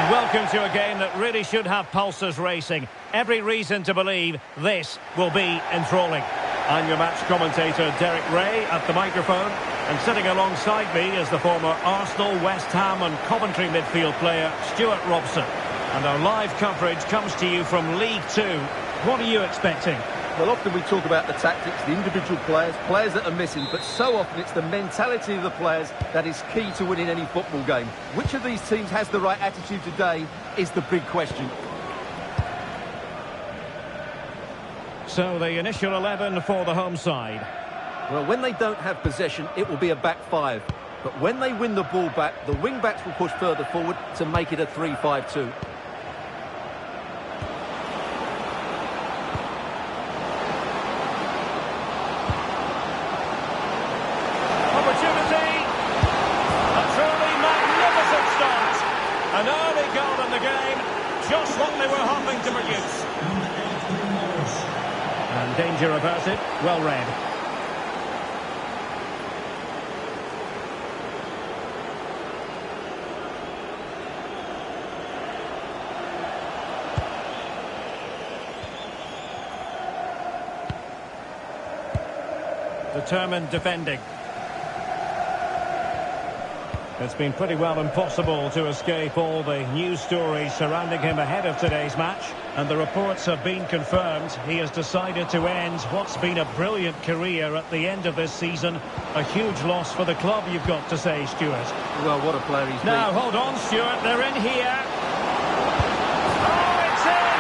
welcome to a game that really should have pulses racing. Every reason to believe this will be enthralling. I'm your match commentator, Derek Ray, at the microphone. And sitting alongside me is the former Arsenal, West Ham and Coventry midfield player, Stuart Robson. And our live coverage comes to you from League Two. What are you expecting? Well, often we talk about the tactics, the individual players that are missing, but so often it's the mentality of the players that is key to winning any football game. Which of these teams has the right attitude today is the big question. So the initial 11 for the home side. Well, when they don't have possession, it will be a back five. But when they win the ball back, the wing-backs will push further forward to make it a 3-5-2. An early goal in the game, just what they were hoping to produce. And danger averted, well read. Determined defending. It's been pretty well impossible to escape all the news stories surrounding him ahead of today's match. And the reports have been confirmed. He has decided to end what's been a brilliant career at the end of this season. A huge loss for the club, you've got to say, Stuart. Well, what a player he's been. Now, hold on, Stuart. They're in here. Oh, it's in!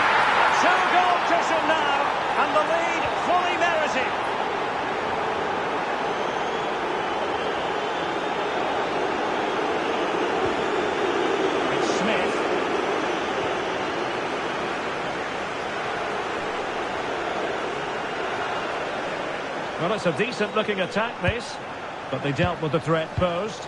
Two-goal cushion now. And the lead fully merited. Well, it's a decent-looking attack, this, but they dealt with the threat posed.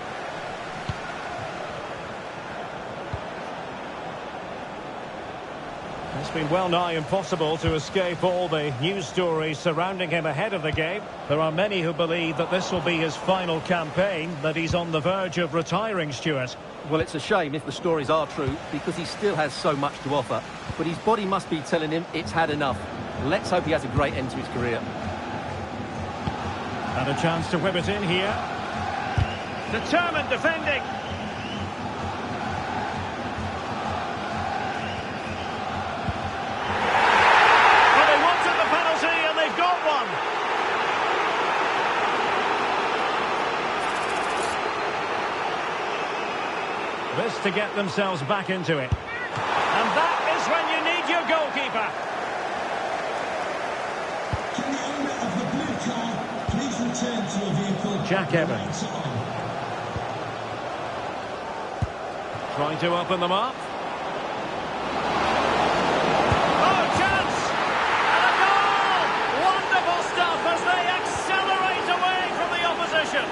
It's been well nigh impossible to escape all the news stories surrounding him ahead of the game. There are many who believe that this will be his final campaign, that he's on the verge of retiring, Stuart. Well, it's a shame if the stories are true, because he still has so much to offer. But his body must be telling him it's had enough. Let's hope he has a great end to his career. And a chance to whip it in here. Determined defending. Well, they wanted the penalty and they've got one. This to get themselves back into it. And that is when you need your goalkeeper. Jack Evans. Trying to open them up. Oh, chance! And a goal! Wonderful stuff as they accelerate away from the opposition.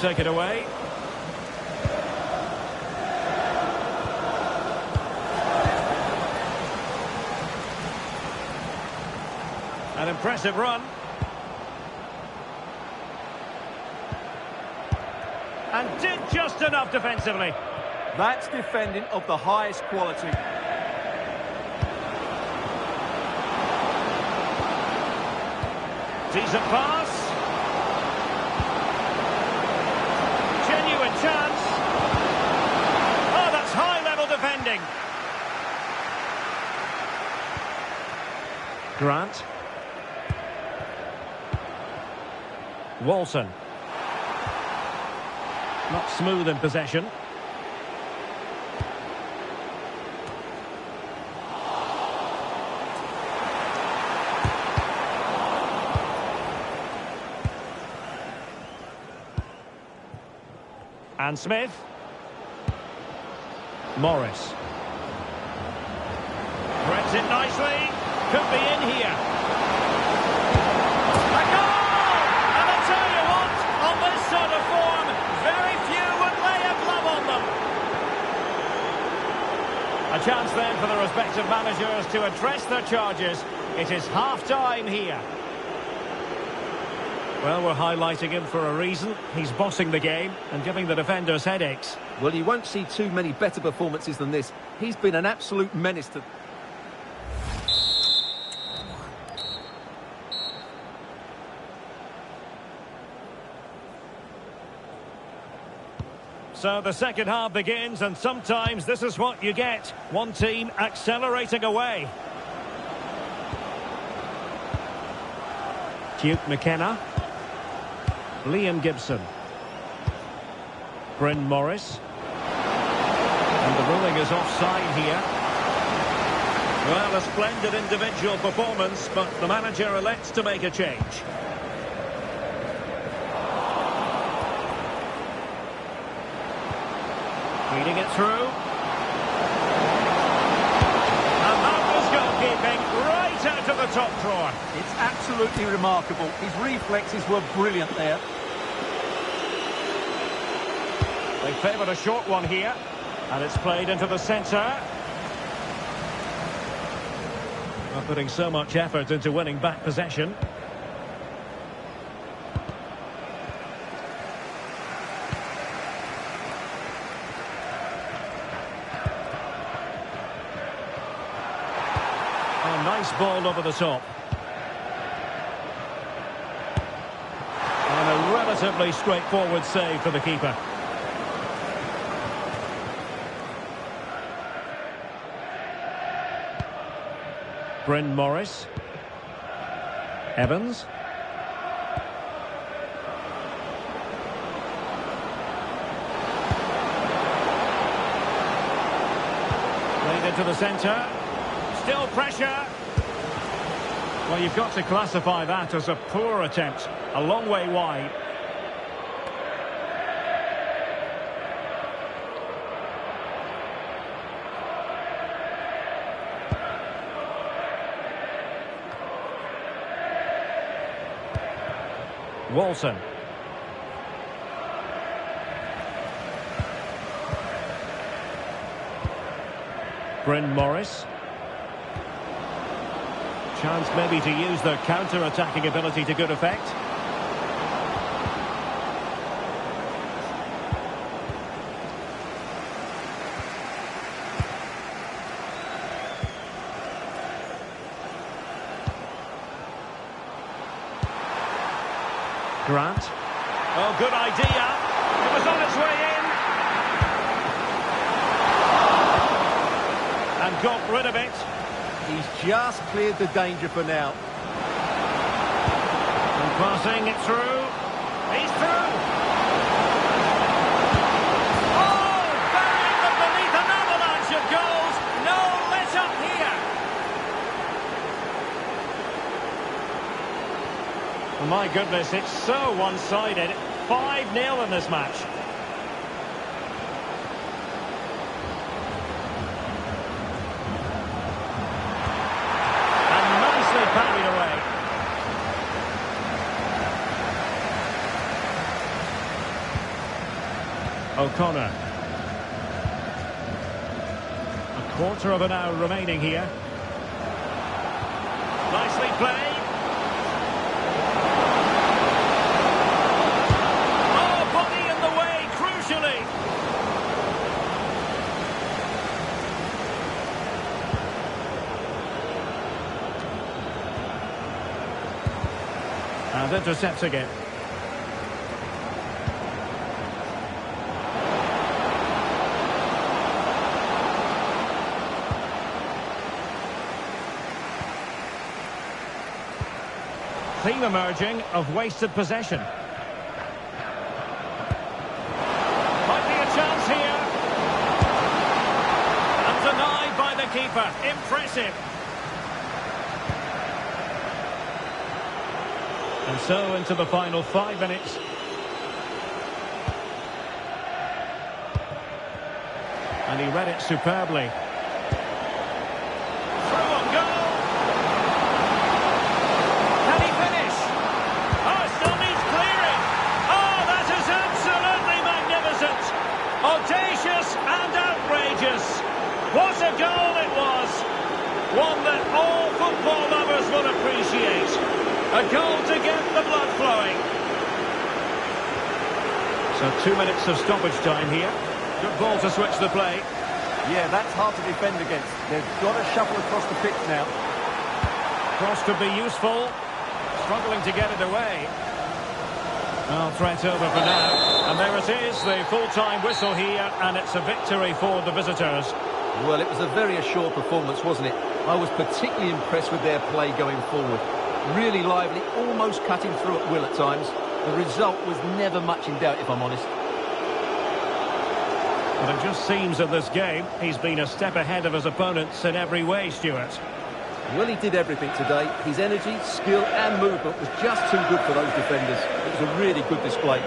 Take it away. An impressive run. And did just enough defensively. That's defending of the highest quality. Decent pass. Chance. Oh, that's high-level defending. Grant. Walton. Not smooth in possession. And Smith. Morris. Threads it nicely. Could be in here. A goal! And I tell you what, on this sort of form, very then for the respective managers to address their charges. It is half-time here. Well, we're highlighting him for a reason. He's bossing the game and giving the defenders headaches. Well, you won't see too many better performances than this. He's been an absolute menace to... So the second half begins, and sometimes this is what you get. One team accelerating away. Duke McKenna. Liam Gibson. Bryn Morris. And the ruling is offside here. Well, a splendid individual performance, but the manager elects to make a change. Feeding it through. And that was goalkeeping right out of the top drawer. It's absolutely remarkable. His reflexes were brilliant there. They favoured a short one here. And it's played into the centre. Not putting so much effort into winning back possession. A nice ball over the top. And a relatively straightforward save for the keeper. Bryn Morris. Evans. Played into the centre. Still pressure. Well, you've got to classify that as a poor attempt. A long way wide. Walton. Bryn Morris. Chance maybe to use their counter-attacking ability to good effect. Grant. Oh, good idea. It was on its way in. And got rid of it. He's just cleared the danger for now. And passing it through. He's through. Oh, bang! But beneath an avalanche of goals. No let-up here. My goodness, it's so one-sided. 5-0 in this match. And nicely parried away. O'Connor. A quarter of an hour remaining here. Nicely played. And intercepting it. Theme emerging of wasted possession. Might be a chance here. And denied by the keeper. Impressive. And so into the final 5 minutes. And he read it superbly. Through on goal. Can he finish? Oh, it still needs clearing. Oh, that is absolutely magnificent. Audacious and outrageous. What a goal it One that all football lovers will appreciate. A goal to get the blood flowing. So 2 minutes of stoppage time here. Good ball to switch the play. Yeah, that's hard to defend against. They've got to shuffle across the pitch now. Cross could be useful. Struggling to get it away. Well, threat over for now. And there it is, the full-time whistle here, and it's a victory for the visitors. Well, it was a very assured performance, wasn't it? I was particularly impressed with their play going forward. Really lively, almost cutting through at will at times. The result was never much in doubt, if I'm honest. But it just seems in this game, he's been a step ahead of his opponents in every way, Stuart. Well, he did everything today. His energy, skill and movement was just too good for those defenders. It was a really good display.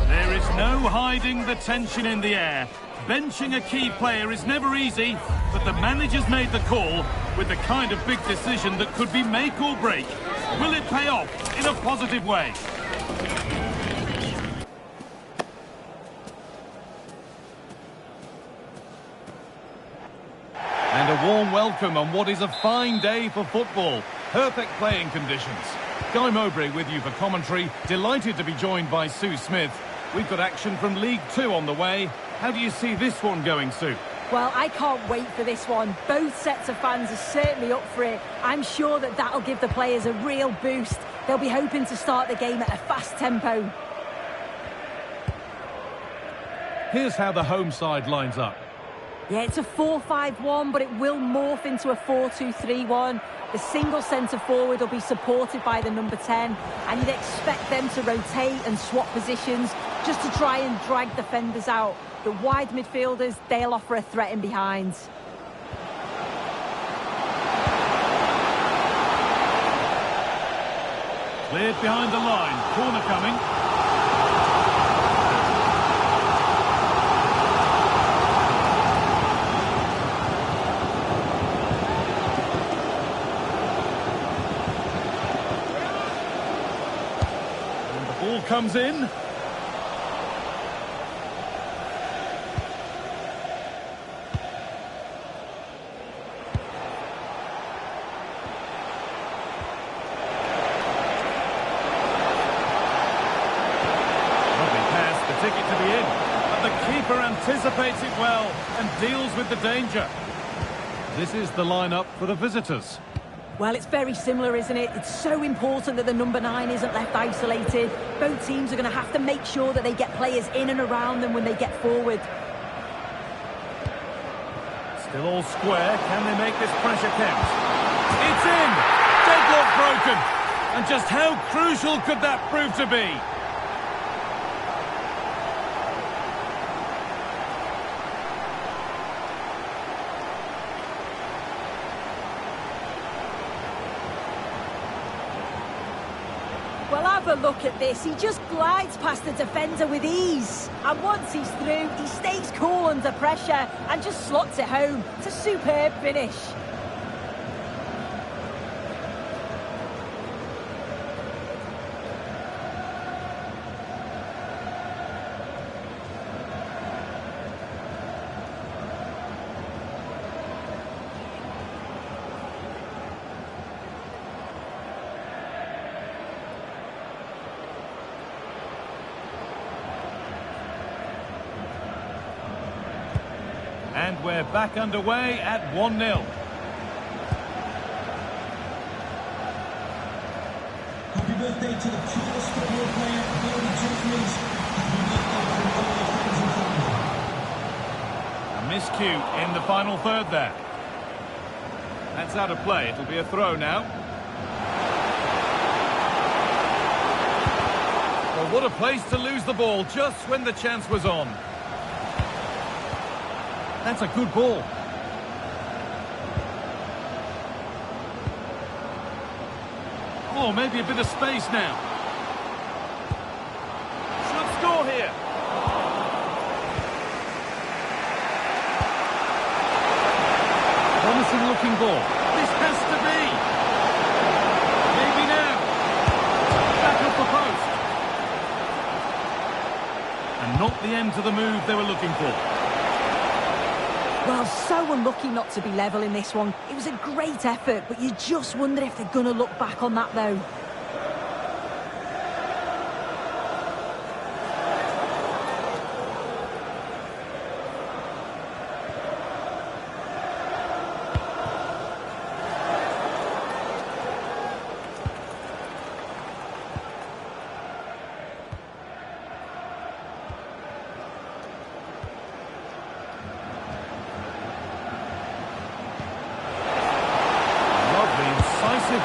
There is no hiding the tension in the air. Benching a key player is never easy, but the manager's made the call with the kind of big decision that could be make or break. Will it pay off in a positive way? And a warm welcome on what is a fine day for football. Perfect playing conditions. Guy Mowbray with you for commentary. Delighted to be joined by Sue Smith. We've got action from League Two on the way. How do you see this one going, Sue? Well, I can't wait for this one. Both sets of fans are certainly up for it. I'm sure that that'll give the players a real boost. They'll be hoping to start the game at a fast tempo. Here's how the home side lines up. Yeah, it's a 4-5-1, but it will morph into a 4-2-3-1. The single centre-forward will be supported by the number 10, and you'd expect them to rotate and swap positions just to try and drag defenders out. The wide midfielders, they'll offer a threat in behind. Cleared behind the line. Corner coming. And the ball comes in. Ticket to be in, but the keeper anticipates it well and deals with the danger. This is the lineup for the visitors. Well, it's very similar, isn't it? It's so important that the number 9 isn't left isolated. Both teams are going to have to make sure that they get players in and around them when they get forward. Still all square. Can they make this pressure count? It's in! Deadlock broken! And just how crucial could that prove to be? Well, have a look at this. He just glides past the defender with ease. And once he's through, he stays cool under pressure and just slots it home. It's a superb finish. And we're back underway at 1-0. Happy birthday to the tallest football player, Golden Gentlemen. Happy birthday from all your friends and family. A miscue in the final third there. That's out of play. It'll be a throw now. Well, what a place to lose the ball just when the chance was on. That's a good ball. Oh, maybe a bit of space now. Should score here. Promising looking ball. This has to be. Maybe now. Back up the post. And not the end to the move they were looking for. Well, so unlucky not to be level in this one. It was a great effort, but you just wonder if they're going to look back on that, though.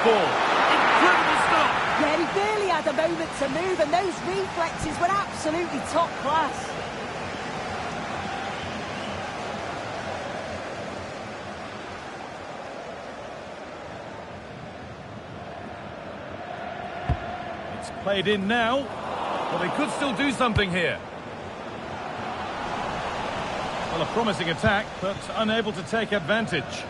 Ball. Incredible stop. Yeah, he barely had a moment to move, and those reflexes were absolutely top class. It's played in now. Well, they could still do something here. Well, a promising attack, but unable to take advantage.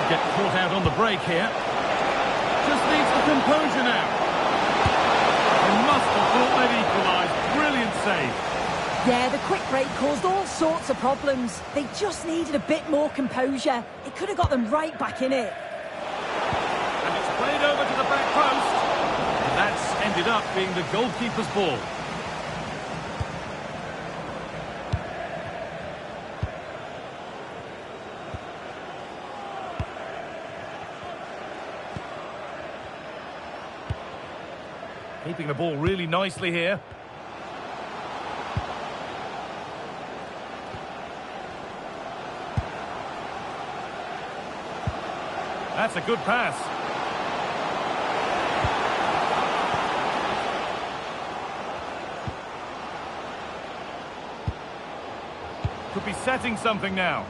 Get caught out on the break here. Just needs the composure now. They must have thought they'd equalised. Brilliant save. Yeah, the quick break caused all sorts of problems. They just needed a bit more composure. It could have got them right back in it. And it's played over to the back post. And that's ended up being the goalkeeper's ball. Keeping the ball really nicely here. That's a good pass. Could be setting something now.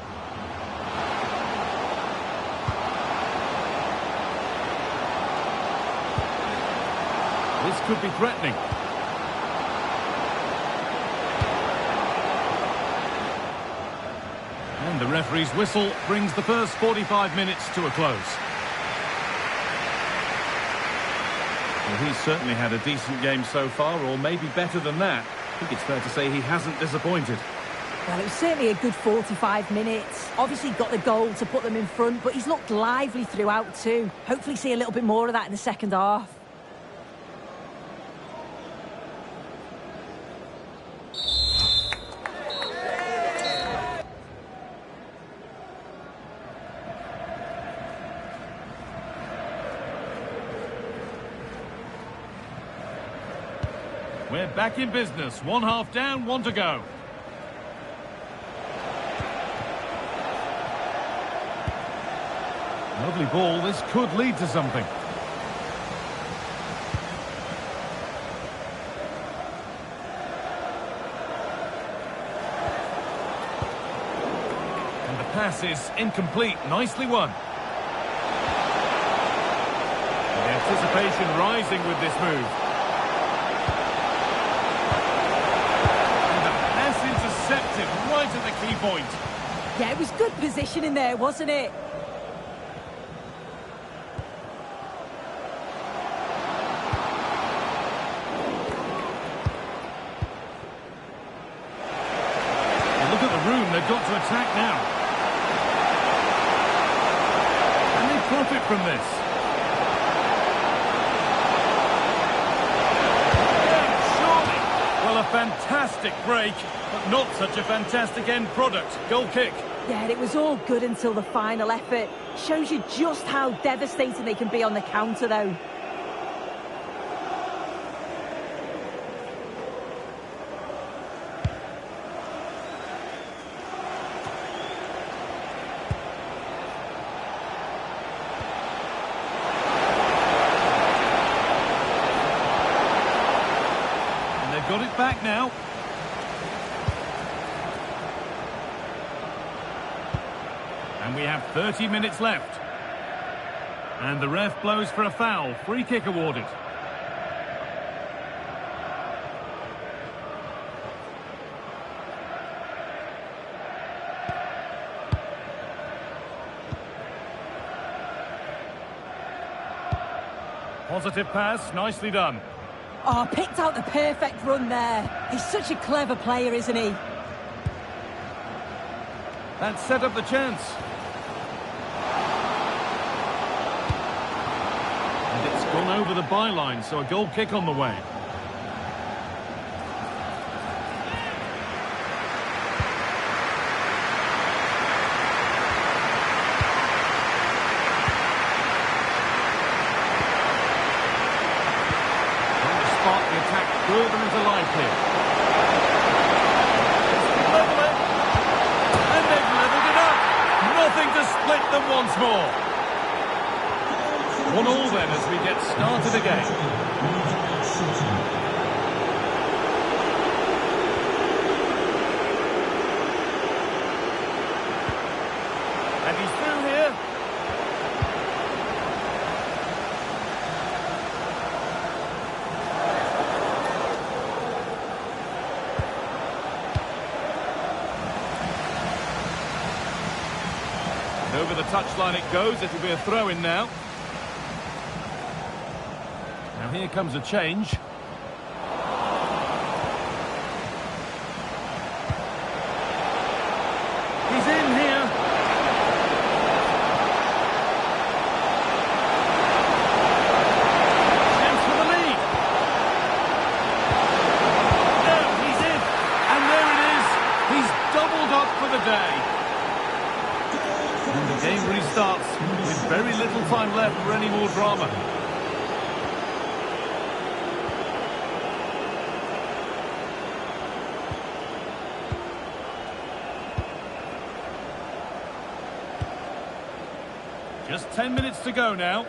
This could be threatening. And the referee's whistle brings the first 45 minutes to a close. Well, he's certainly had a decent game so far, or maybe better than that. I think it's fair to say he hasn't disappointed. Well, it was certainly a good 45 minutes. Obviously got the goal to put them in front, but he's looked lively throughout too. Hopefully see a little bit more of that in the second half. We're back in business. One half down, one to go. Lovely ball. This could lead to something. And the pass is incomplete. Nicely won. The anticipation rising with this move. And the pass intercepted right at the key point. Yeah, it was good positioning there, wasn't it? They've got to attack now. And they profit from this. Surely. Well, a fantastic break, but not such a fantastic end product. Goal kick. Yeah, it was all good until the final effort. Shows you just how devastating they can be on the counter, though. Got it back now. And we have 30 minutes left. And the ref blows for a foul. Free kick awarded. Positive pass, nicely done. Oh, picked out the perfect run there. He's such a clever player, isn't he? That set up the chance. And it's gone over the byline, so a goal kick on the way. Further into life here. Level it. And they've levelled it up. Nothing to split them once more. 1-1 then as we get started again. And he's through here. Over the touchline it goes. It'll be a throw-in now. Now here comes a change. He's in here. Chance for the lead. No, he's in. And there it is. He's doubled up for the day. And the game restarts with very little time left for any more drama. Just 10 minutes to go now.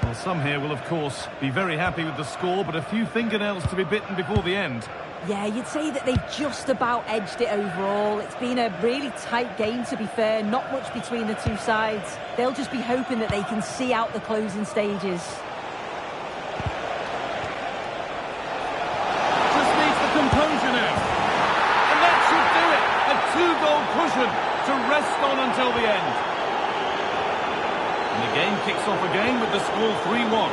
Well, some here will, of course, be very happy with the score, but a few fingernails to be bitten before the end. Yeah, you'd say that they've just about edged it overall. It's been a really tight game, to be fair. Not much between the two sides. They'll just be hoping that they can see out the closing stages. Just needs the composure now. And that should do it. A two-goal cushion to rest on until the end. And the game kicks off again with the score 3-1.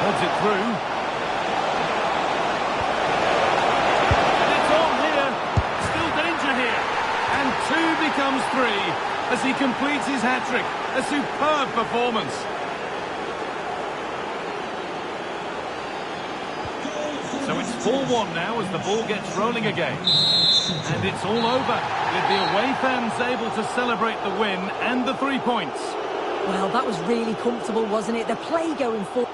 Holds it through. And it's on here. Still danger here. And 2 becomes 3. as he completes his hat-trick. A superb performance. So it's 4-1 now as the ball gets rolling again. And it's all over, with the away fans able to celebrate the win and the 3 points. Well, that was really comfortable, wasn't it? The play going forward.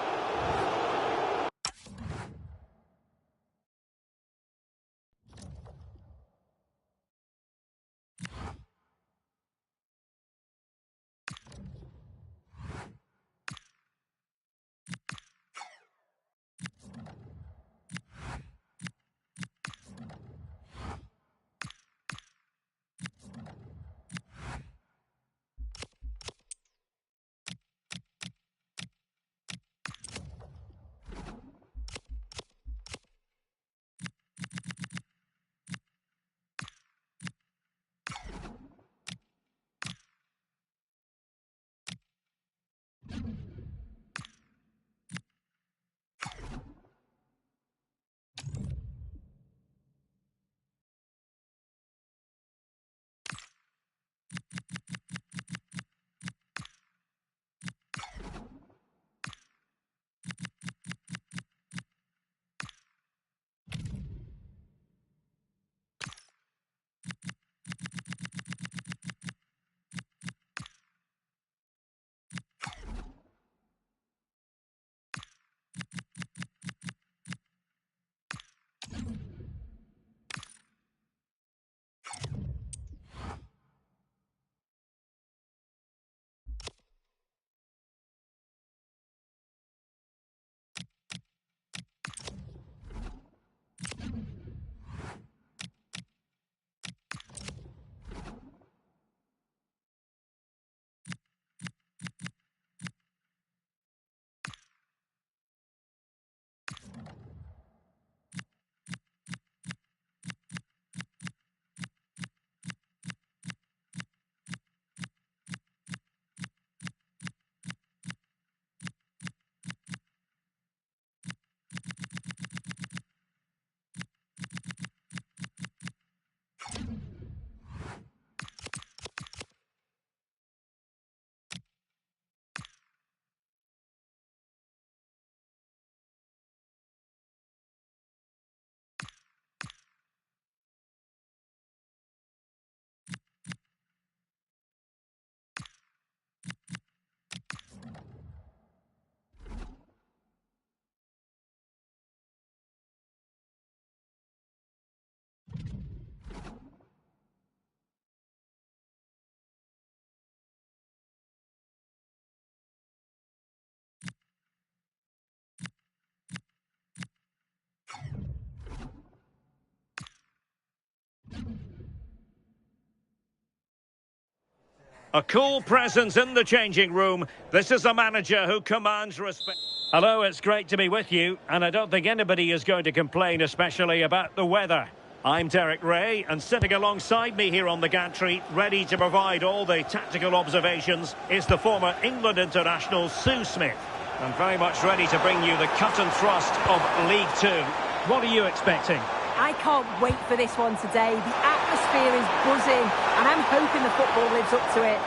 A cool presence in the changing room. This is a manager who commands respect. Hello, it's great to be with you, and I don't think anybody is going to complain, especially about the weather. I'm Derek Ray, and sitting alongside me here on the gantry, ready to provide all the tactical observations, is the former England international Sue Smith. And very much ready to bring you the cut and thrust of League Two. What are you expecting? I can't wait for this one today. The atmosphere is buzzing, and I'm hoping the football lives up to it.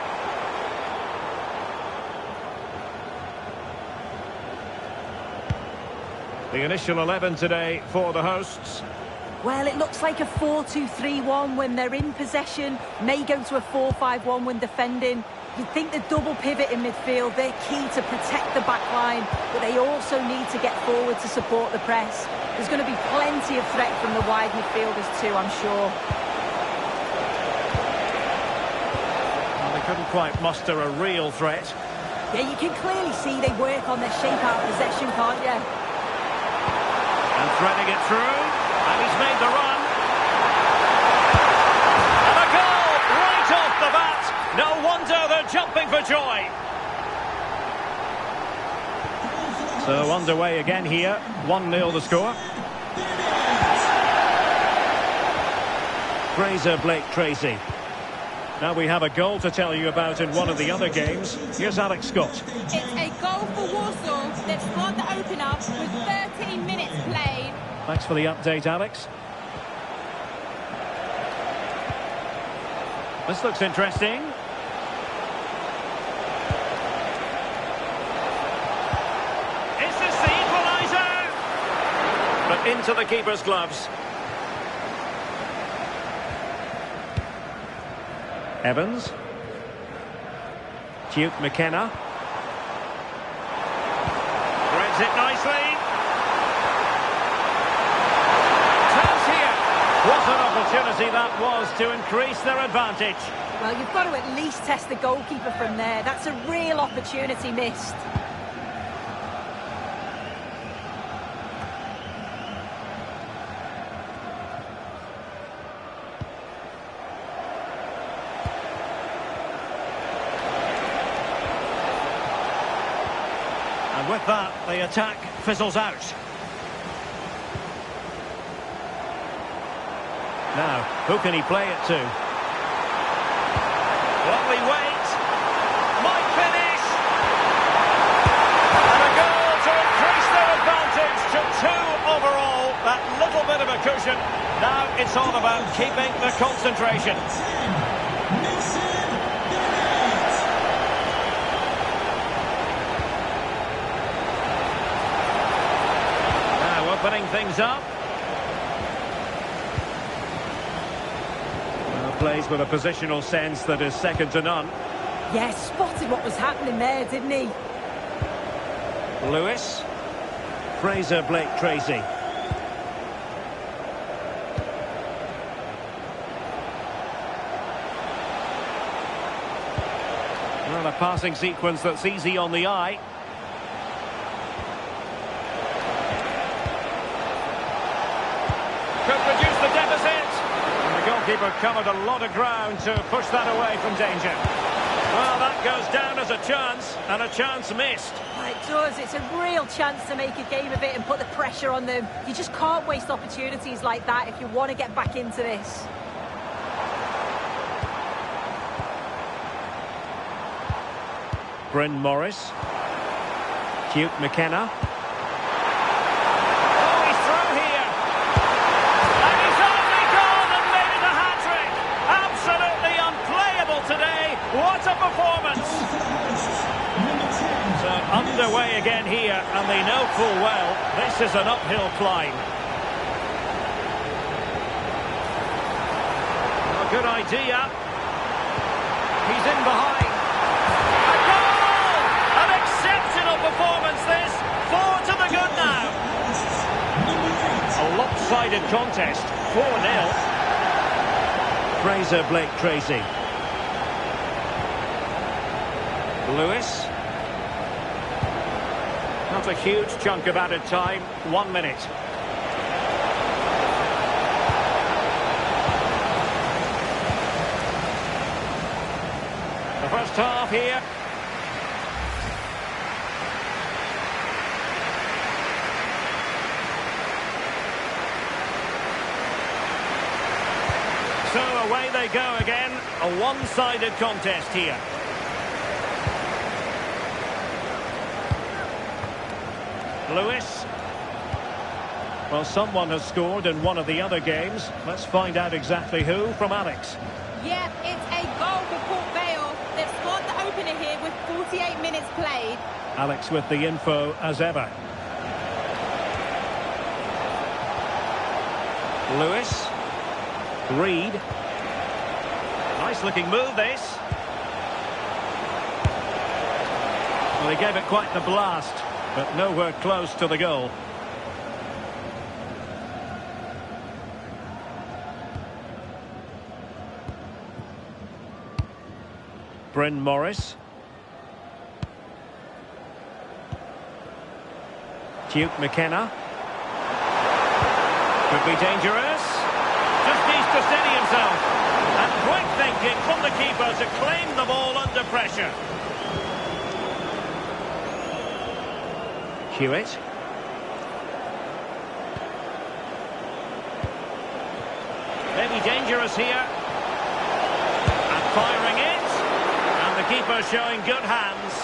The initial 11 today for the hosts. Well, it looks like a 4-2-3-1 when they're in possession. May go to a 4-5-1 when defending. You'd think the double pivot in midfield, they're key to protect the back line, but they also need to get forward to support the press. There's going to be plenty of threat from the wide midfielders too, I'm sure. Well, they couldn't quite muster a real threat. Yeah, you can clearly see they work on their shape out of possession, can't you? And threading it through, and he's made the run. And a goal right off the bat. No wonder they're jumping for joy. So underway again here, 1-0 the score. Fraser Blake Tracy. Now we have a goal to tell you about in one of the other games. Here's Alex Scott. It's a goal for Warsaw. They've scored the opener with 13 minutes played. Thanks for the update, Alex. This looks interesting. into the keeper's gloves. Evans. Duke McKenna. Threads it nicely. Chance here. What an opportunity that was to increase their advantage. Well, you've got to at least test the goalkeeper from there. That's a real opportunity missed. And with that, the attack fizzles out. Now, who can he play it to? Lovely wait. Might finish. And a goal to increase their advantage to 2 overall. That little bit of a cushion. Now it's all about keeping the concentration. Now opening things up. Plays with a positional sense that is second to none. Yes, spotted what was happening there, didn't he? Lewis. Fraser Blake-Tracy. Well, a passing sequence that's easy on the eye. Could reduce the deficit. The goalkeeper covered a lot of ground to push that away from danger. Well, that goes down as a chance, and a chance missed. Well, it does. It's a real chance to make a game of it and put the pressure on them. You just can't waste opportunities like that if you want to get back into this. Bryn Morris. Duke McKenna. What a performance! So underway again here, and they know full well this is an uphill climb. A good idea. He's in behind. A goal! An exceptional performance this. 4 to the good now. A lopsided contest. 4-0. Fraser Blake-Tracy. Lewis. Not a huge chunk of added time. 1 minute. The first half here. So away they go again. A one-sided contest here. Lewis. Well, someone has scored in one of the other games. Let's find out exactly who from Alex. Yeah, it's a goal for Port Vale. They've scored the opener here with 48 minutes played. Alex with the info as ever. Lewis. Reed. Nice looking move this. Well, he gave it quite the blast, but nowhere close to the goal. Bryn Morris. Duke McKenna. Could be dangerous. Just needs to steady himself. And quick thinking from the keeper to claim the ball under pressure. Hewitt. Maybe dangerous here. And firing it. And the keeper showing good hands.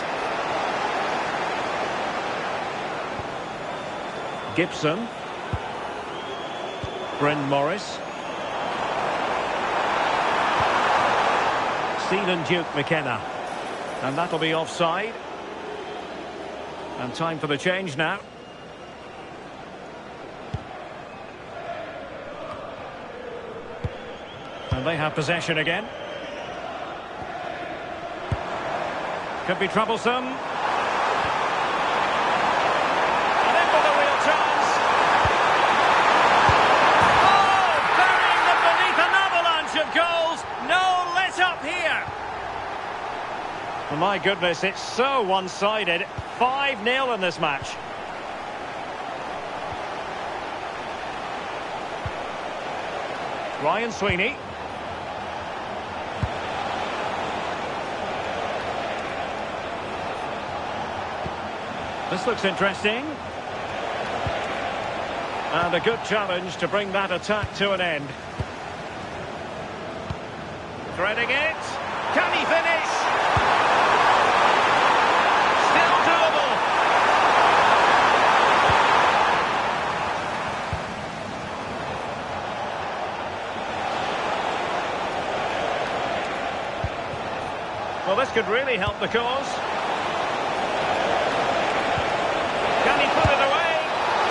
Gibson. Bryn Morris. Stephen Duke McKenna. And that'll be offside. And time for the change now. And they have possession again. Could be troublesome. And in with a real chance. Oh, burying them beneath an avalanche of goals. No let up here. Oh, my goodness, it's so one-sided. 5-0 in this match. Ryan Sweeney. This looks interesting. And a good challenge to bring that attack to an end. Threading it. Can he finish? Still doable. Well, this could really help the cause. Can he put it away?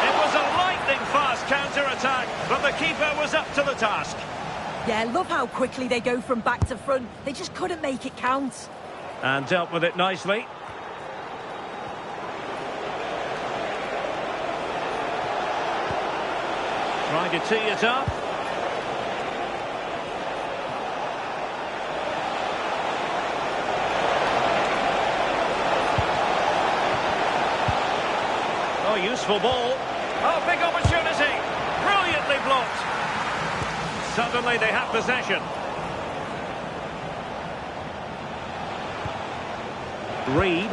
It was a lightning-fast counter-attack, but the keeper was up to the task. Yeah, love how quickly they go from back to front. They just couldn't make it count. And dealt with it nicely. Trying to tee it up. Oh, useful ball. Oh, big opportunity. Brilliantly blocked. Suddenly they have possession. Reed. Is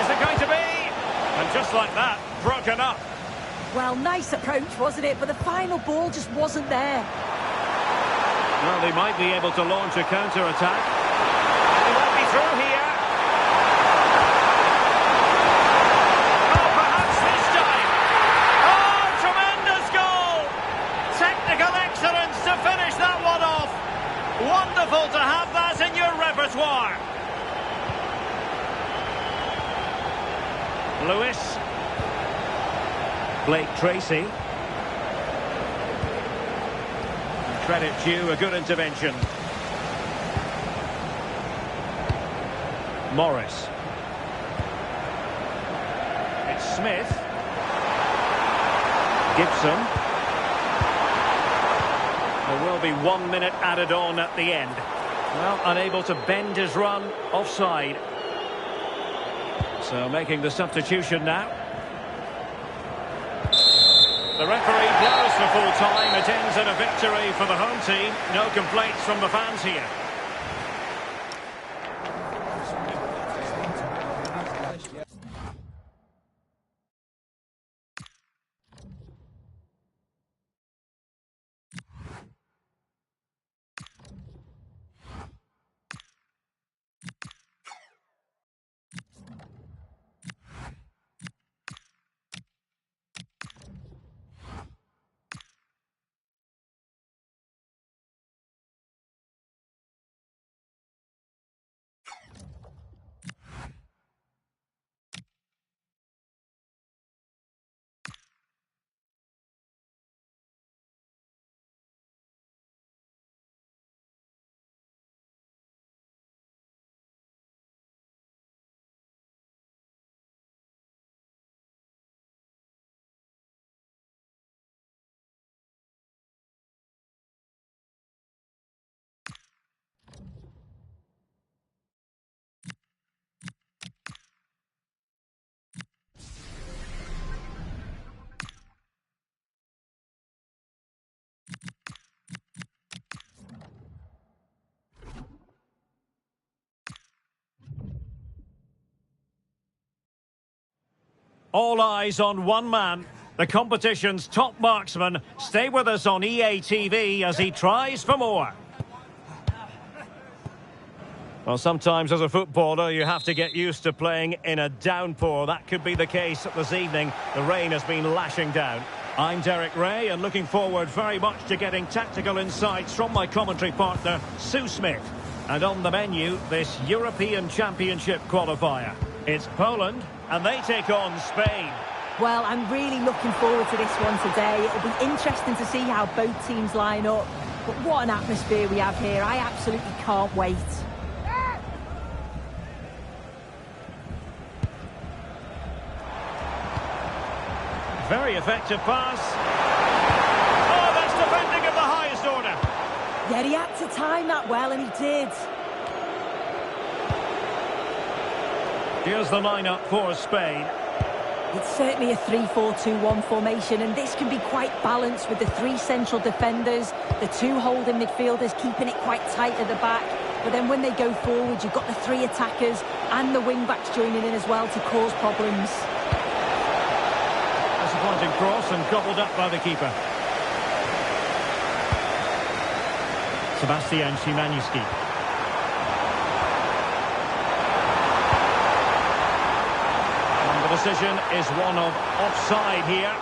it going to be? And just like that, broken up. Well, nice approach, wasn't it? But the final ball just wasn't there. Well, they might be able to launch a counter-attack. They won't be through here. Oh, perhaps this time. Oh, tremendous goal! Technical excellence to finish that one off. Wonderful to have that in your repertoire. Lewis. Blake Tracy. Credit due, a good intervention. Morris. It's Smith. Gibson. There will be 1 minute added on at the end. Well, unable to bend his run, offside. So making the substitution now. The referee blows for full time. It ends in a victory for the home team. No complaints from the fans here. All eyes on one man, the competition's top marksman. Stay with us on EA TV as he tries for more. Well, sometimes as a footballer you have to get used to playing in a downpour. That could be the case this evening. The rain has been lashing down. I'm Derek Ray and looking forward very much to getting tactical insights from my commentary partner, Sue Smith. And on the menu, this European Championship qualifier. It's Poland, and they take on Spain. Well, I'm really looking forward to this one today. It'll be interesting to see how both teams line up. but what an atmosphere we have here. I absolutely can't wait. Very effective pass. Oh, that's defending of the highest order. Yeah, he had to time that well, and he did. Here's the lineup for Spain. It's certainly a 3-4-2-1 formation, and this can be quite balanced with the three central defenders, the two holding midfielders keeping it quite tight at the back. But then when they go forward, you've got the three attackers and the wing-backs joining in as well to cause problems. Disappointing cross and gobbled up by the keeper. Sebastian Szymanski. And the decision is one of offside here.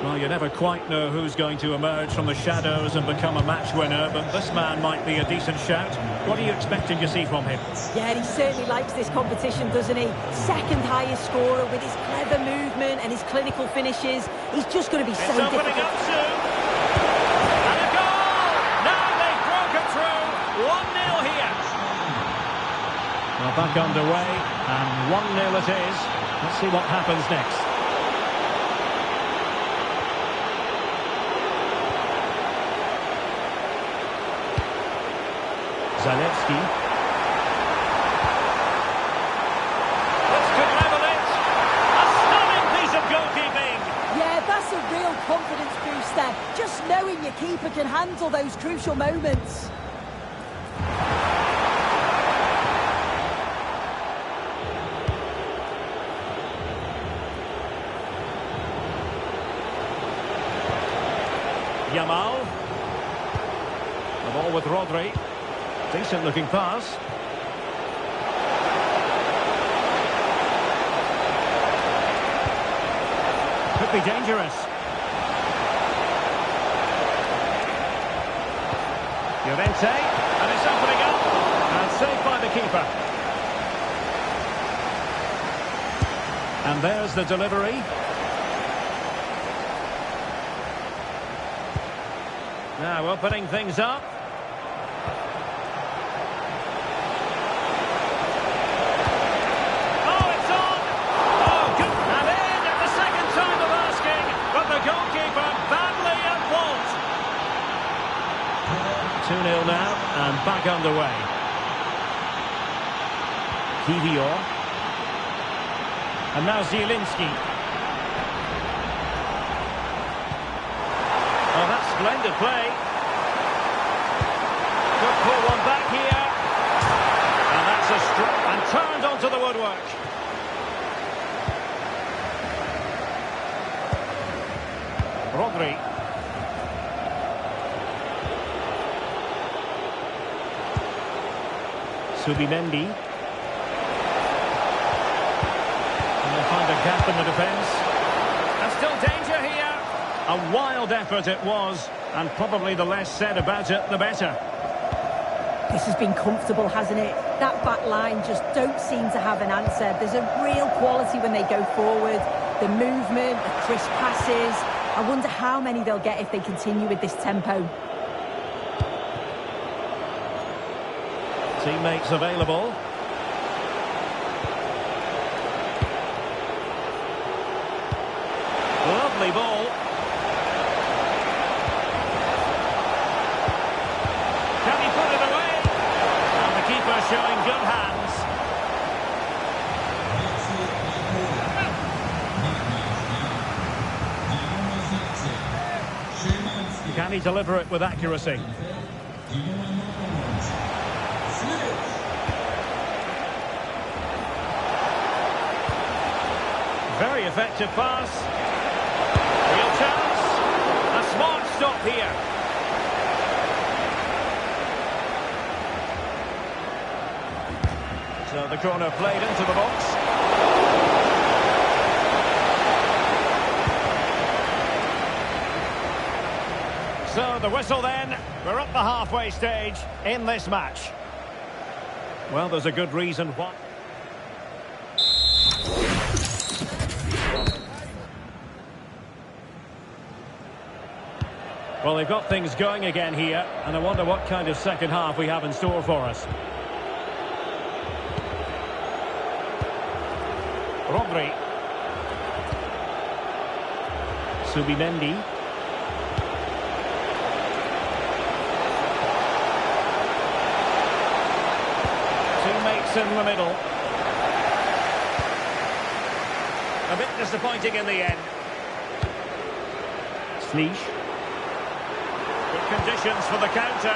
Well, you never quite know who's going to emerge from the shadows and become a match winner, but this man might be a decent shout. What are you expecting to see from him? Yeah, he certainly likes this competition, doesn't he? Second highest scorer with his clever movement and his clinical finishes. He's just going to be so difficult. It's opening up soon. And a goal! Now they've broken through. 1-0 here. Well, back underway, and 1-0 it is. Let's see what happens next. Zalewski. This could level it. A stunning piece of goalkeeping. Yeah, that's a real confidence booster. Just knowing your keeper can handle those crucial moments. Yamal. The ball with Rodri. Decent looking pass. Could be dangerous. Llorente, and it's opening up. And saved by the keeper. And there's the delivery. Now opening things up. Badly at fault. 2-0 now, and back underway. Kivior. And now Zielinski. Oh, that's splendid play. Could pull one back here. And that's a strike. And turned onto the woodwork. Rodri. Subimendi. And they'll find a gap in the defence. And still danger here. A wild effort it was, and probably the less said about it, the better. This has been comfortable, hasn't it? That back line just don't seem to have an answer. There's a real quality when they go forward. The movement, the crisp passes. I wonder how many they'll get if they continue with this tempo. Teammates available. Lovely ball. Can he put it away? And the keeper showing good hands. Can he deliver it with accuracy? Very effective pass. Real chance. A smart stop here. So the corner played into the box. So the whistle then. We're up the halfway stage in this match. Well, there's a good reason why. Well, they've got things going again here, and I wonder what kind of second half we have in store for us. Rodri. Subimendi. Teammates in the middle. A bit disappointing in the end. Sneesh. Good conditions for the counter.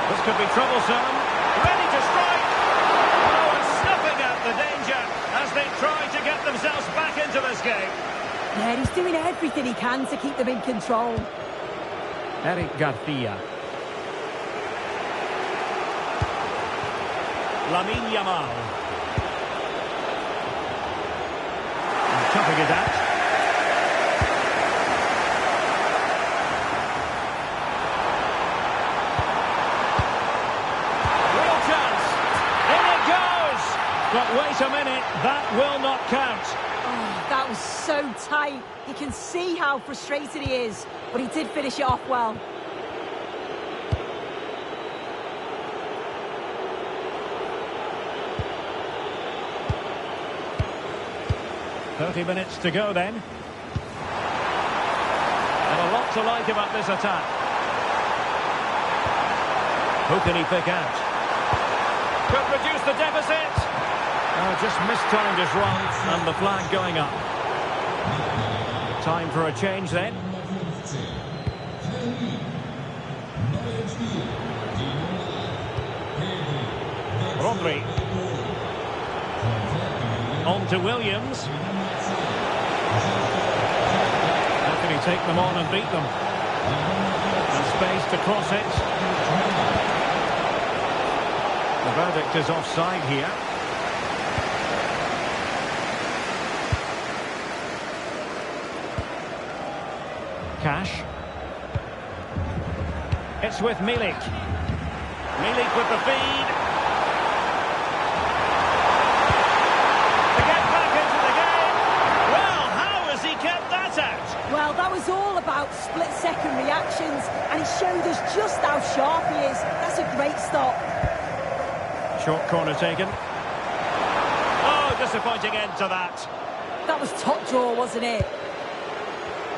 This could be troublesome. Ready to strike. Oh, and snuffing out the danger as they try to get themselves back into this game. Yeah, he's doing everything he can to keep them in control. Eric Garcia. Lamine Yamal. Chopping it out. Real chance. In it goes. But wait a minute, that will not count. Oh, that was so tight. You can see how frustrated he is, but he did finish it off well. "30 minutes to go then. And a lot to like about this attack. Who can he pick out? Could reduce the deficit. Oh, just mistimed his run and the flag going up. Time for a change then. Rodri. On to Williams. How can he take them on and beat them? And space to cross it. The verdict is offside here. Cash. It's with Milik. Milik with the feed. To get back into the game. Well, how has he kept that out? Well, that was all about split-second reactions, and he showed us just how sharp he is. That's a great stop. Short corner taken. Oh, disappointing end to that. That was top draw, wasn't it?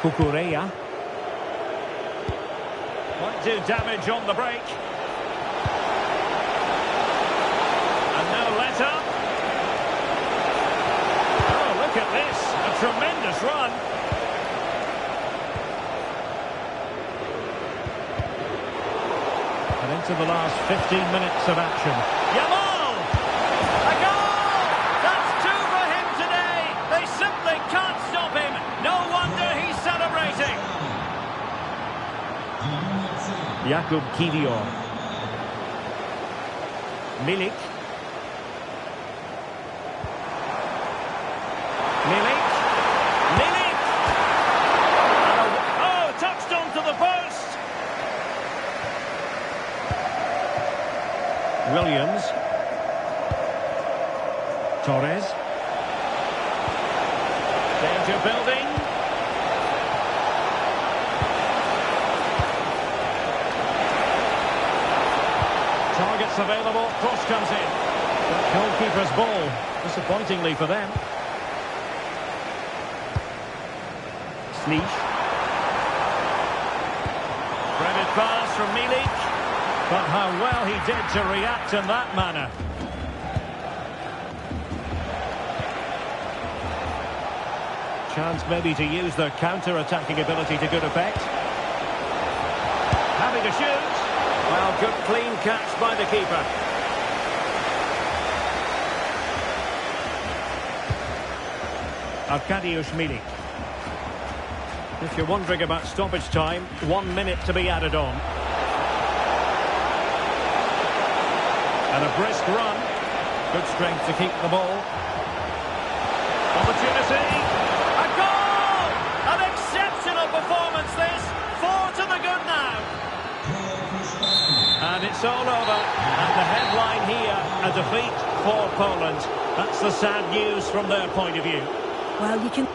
Cucurella. Might do damage on the break. And no let up. Oh, look at this. A tremendous run. And into the last 15 minutes of action. Yamal! A goal! That's two for him today. They simply can't stop him. No wonder he's celebrating. Jakub Kiwior. Milik. Milik. Milik! Oh, touched onto the post. Williams. Torres. Danger building. Targets available, cross comes in. That goalkeeper's ball, disappointingly for them. Sneesh. Threaded pass from Milik. But how well he did to react in that manner. Chance maybe to use their counter-attacking ability to good effect. Having to shoot. Well, good clean catch by the keeper. Arkadiusz Milik. If you're wondering about stoppage time, 1 minute to be added on. And a brisk run. Good strength to keep the ball. Opportunity. A goal! An exceptional performance this. 4 to the good now. And it's all over. And the headline here, a defeat for Poland. That's the sad news from their point of view. Well, you can...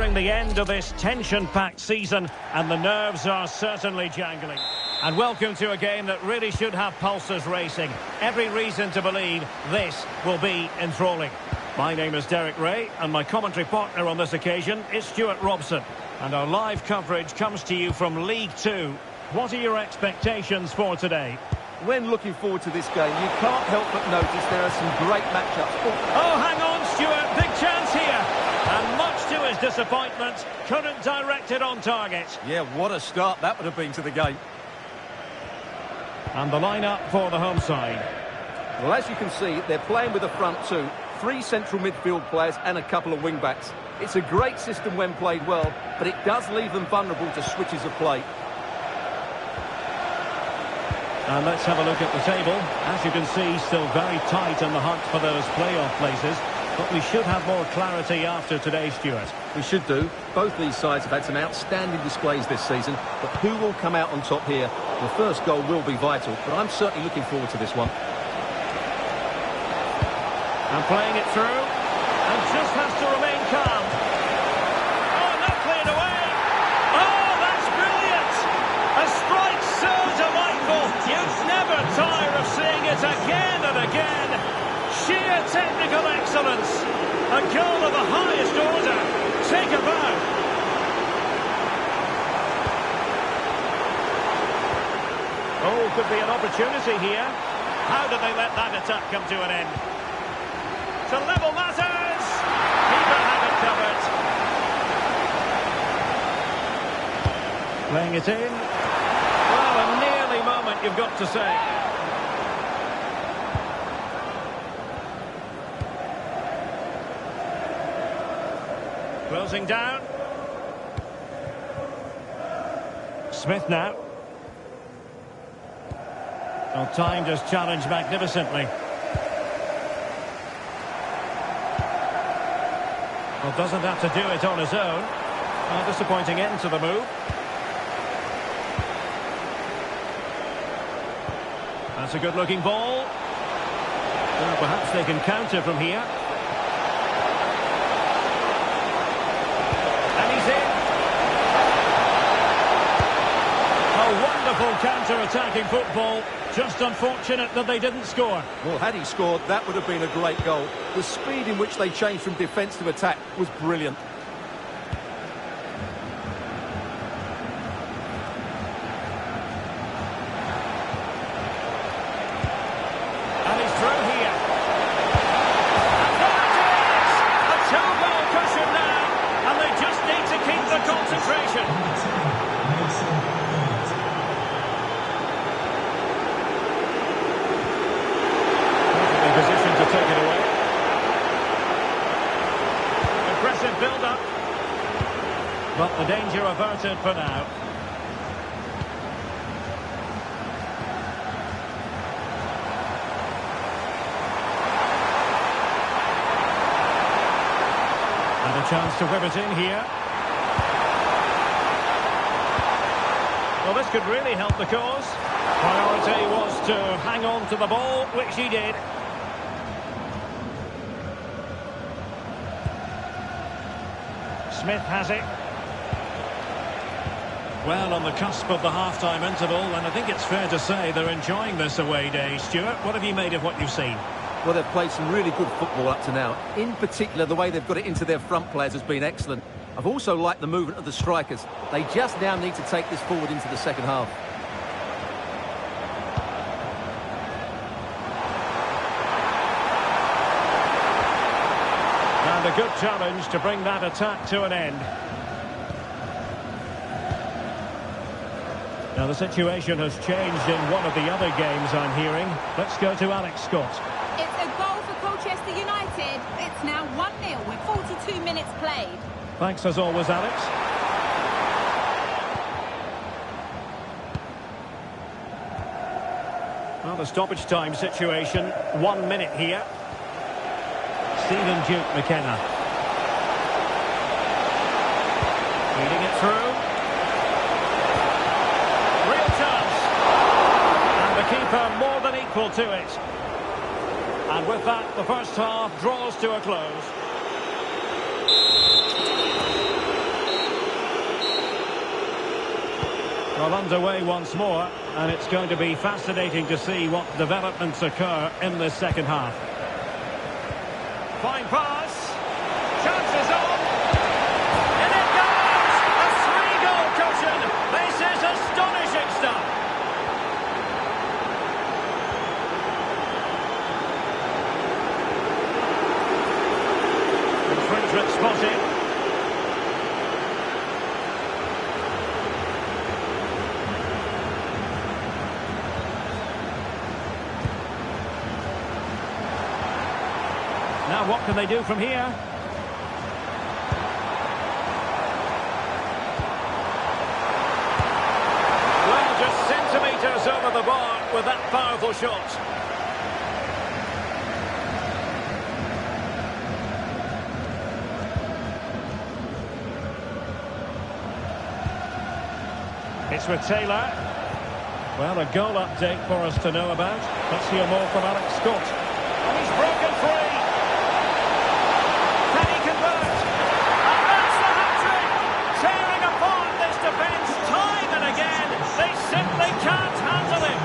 nearing the end of this tension-packed season, and the nerves are certainly jangling. And welcome to a game that really should have pulses racing. Every reason to believe this will be enthralling. My name is Derek Ray, and my commentary partner on this occasion is Stuart Robson. And our live coverage comes to you from League Two. What are your expectations for today? When looking forward to this game, you can't help but notice there are some great matchups. Oh, hang on, Stuart. Big chance here. And much to his disappointment, couldn't direct it on target. Yeah, what a start that would have been to the game. And the lineup for the home side. Well, as you can see, they're playing with a front two, 3 central midfield players and a couple of wing-backs. It's a great system when played well, but it does leave them vulnerable to switches of play. And let's have a look at the table. As you can see, still very tight in the hunt for those playoff places. But we should have more clarity after today, Stuart. We should do. Both these sides have had some outstanding displays this season, but who will come out on top here? The first goal will be vital, but I'm certainly looking forward to this one. And playing it through, and just has to remain calm. Oh, not cleared away. Oh, that's brilliant! A strike so delightful. You'd never tire of seeing it again and again. Sheer technical excellence. A goal of the highest order. Take a bow. Oh, could be an opportunity here. How did they let that attack come to an end? To level matters. Keeper had it covered. Playing it in. Well, a nearly moment, you've got to say. Closing down. Smith now. Well, timed his challenge magnificently. Well, doesn't have to do it on his own. A disappointing end to the move. That's a good-looking ball. Well, perhaps they can counter from here. And he's in. A wonderful counter-attacking football. Just unfortunate that they didn't score. Well, had he scored, that would have been a great goal. The speed in which they changed from defence to attack was brilliant. And he's through here. And there it is! A two-goal cushion now, and they just need to keep the concentration. Position to take it away. Aggressive build-up. But the danger averted for now. And a chance to whip it in here. Well, this could really help the cause. Priority was to hang on to the ball, which he did. Smith has it. Well, on the cusp of the half-time interval, and I think it's fair to say they're enjoying this away day. Stuart, what have you made of what you've seen? Well, they've played some really good football up to now. In particular, the way they've got it into their front players has been excellent. I've also liked the movement of the strikers. They just now need to take this forward into the second half. And a good challenge to bring that attack to an end. Now the situation has changed in one of the other games I'm hearing. Let's go to Alex Scott. It's a goal for Colchester United. It's now 1-0 with 42 minutes played. Thanks as always, Alex. Well, the stoppage time situation, 1 minute here. Stephen Duke McKenna. Feeding it through. Real chance. And the keeper more than equal to it. And with that, the first half draws to a close. Well, underway once more, and it's going to be fascinating to see what developments occur in this second half. Fine pass. Chances on. And it goes! A three-goal cushion. This is astonishing stuff. Infringement spotted. Now what can they do from here? Well, just centimetres over the bar with that powerful shot. It's with Taylor. Well, a goal update for us to know about. Let's hear more from Alex Scott. And he's broken free. Can he convert? And that's the hat-trick! Tearing apart this defence time and again. They simply can't handle him.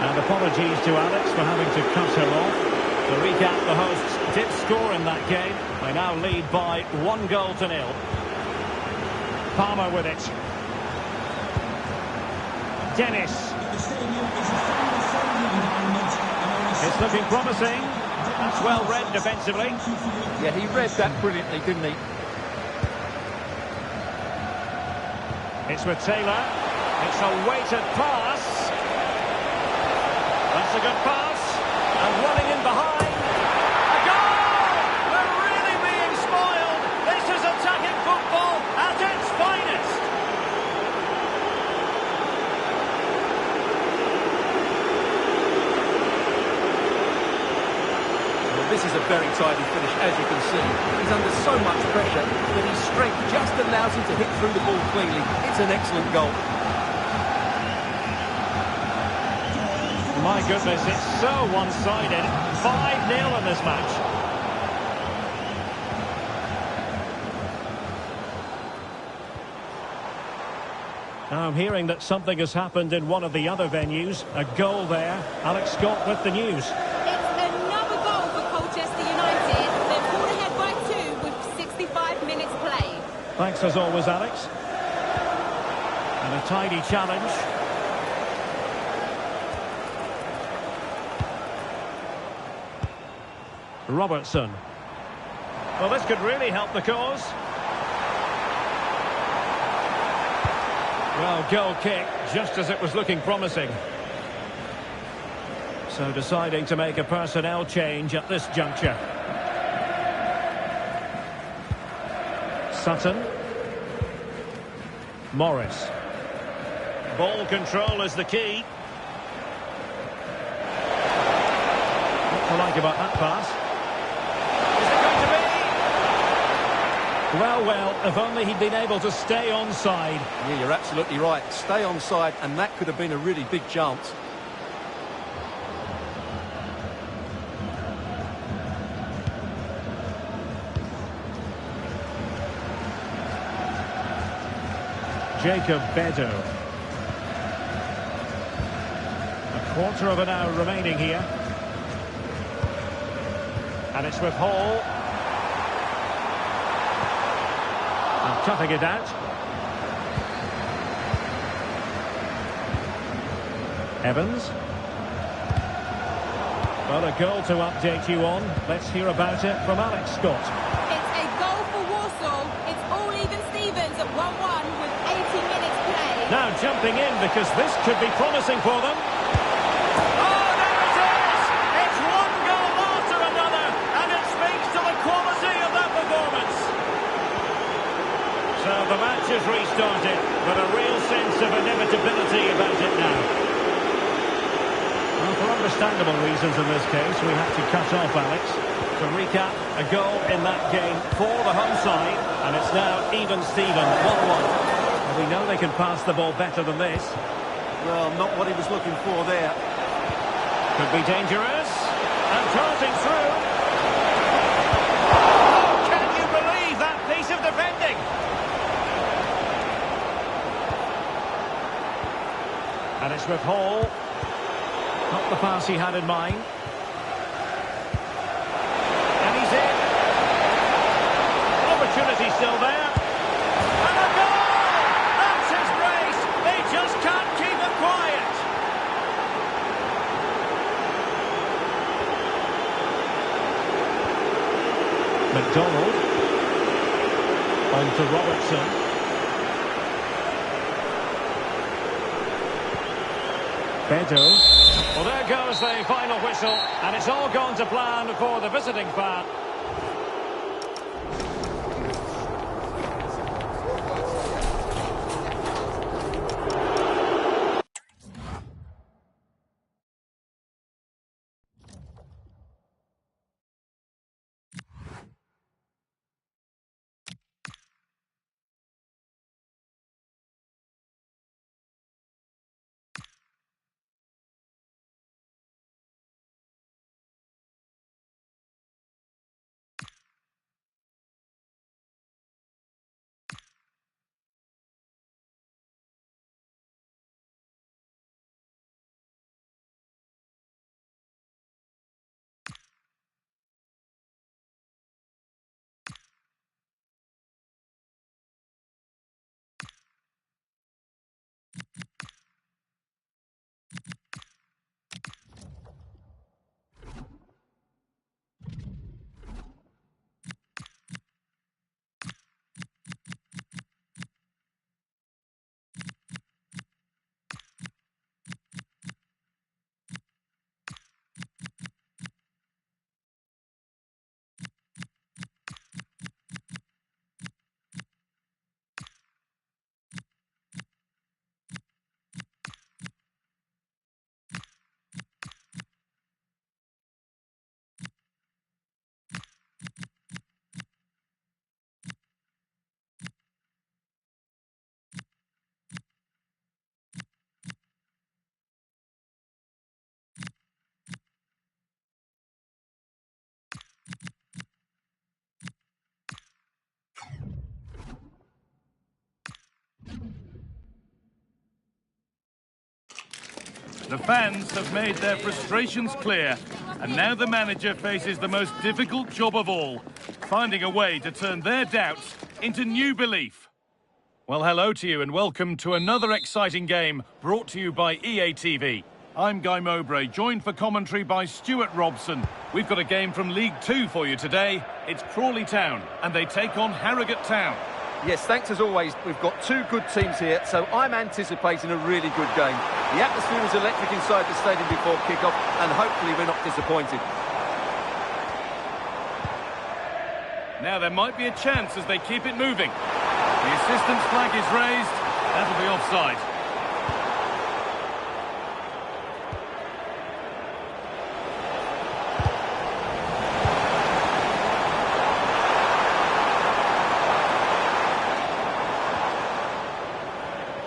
And apologies to Alex for having to cut her off. To recap, the hosts did score in that game. They now lead by 1-0. Palmer with it. Dennis. It's looking promising. That's well read defensively. Yeah, he read that brilliantly, didn't he? It's with Taylor. It's a weighted pass. That's a good pass. And running in behind. A goal! We're really being spoiled. This is attacking football at its finest. This is a very tidy finish, as you can see. He's under so much pressure that his strength just allows him to hit through the ball cleanly. It's an excellent goal. My goodness, it's so one-sided. 5-0 in this match. Now I'm hearing that something has happened in one of the other venues. A goal there. Alex Scott with the news. Thanks as always, Alex. And a tidy challenge. Robertson. Well, this could really help the cause. Well, goal kick, just as it was looking promising. So deciding to make a personnel change at this juncture. Sutton. Morris. Ball control is the key. What to like about that pass? Is it going to be? Well, if only he'd been able to stay onside. Yeah, you're absolutely right. Stay onside, and that could have been a really big chance. Jacob Bedo. A quarter of an hour remaining here. And it's with Hall. And toughing it out. Evans. Well, a goal to update you on. Let's hear about it from Alex Scott. It's a goal for Warsaw. It's all even Stevens at 1-1 with 80 minutes played. Now jumping in because this could be promising for them. Oh, there it is! It's one goal after another, and it speaks to the quality of that performance. So the match has restarted, but a real sense of inevitability about it now. Well, for understandable reasons in this case, we had to cut off Alex. To recap, a goal in that game for the home side, and it's now even Steven, 1-1. We know they can pass the ball better than this. Well, not what he was looking for there. Could be dangerous. And darting through. Oh, can you believe that piece of defending? And it's with Hall. Not the pass he had in mind. And he's in. Opportunity still there. And a goal! That's his race. They just can't keep it quiet. McDonald. On to Robertson. Beto. Well, there goes the final whistle, and it's all gone to plan for the visiting fan. The fans have made their frustrations clear, and now the manager faces the most difficult job of all, finding a way to turn their doubts into new belief. Well, hello to you and welcome to another exciting game brought to you by EA TV. I'm Guy Mowbray, joined for commentary by Stuart Robson. We've got a game from League 2 for you today. It's Crawley Town, and they take on Harrogate Town. Yes, thanks as always. We've got two good teams here, so I'm anticipating a really good game. The atmosphere is electric inside the stadium before kick-off, and hopefully we're not disappointed. Now there might be a chance as they keep it moving. The assistant's flag is raised. That'll be offside.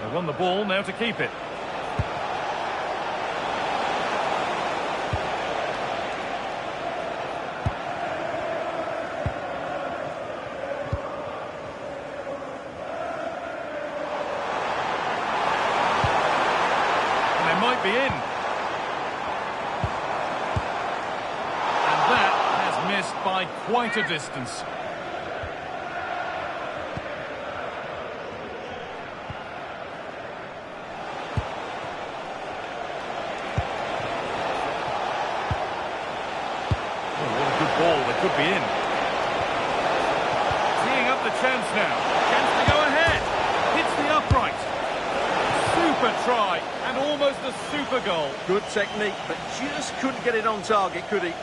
They've won the ball, now to keep it. Might be in. And that has missed by quite a distance. Oh, what a good ball. They could be in. Teeing up the chance now. Chance to go ahead. Hits the upright. Super try. And almost a super goal. Good technique, but just couldn't get it on target, could he?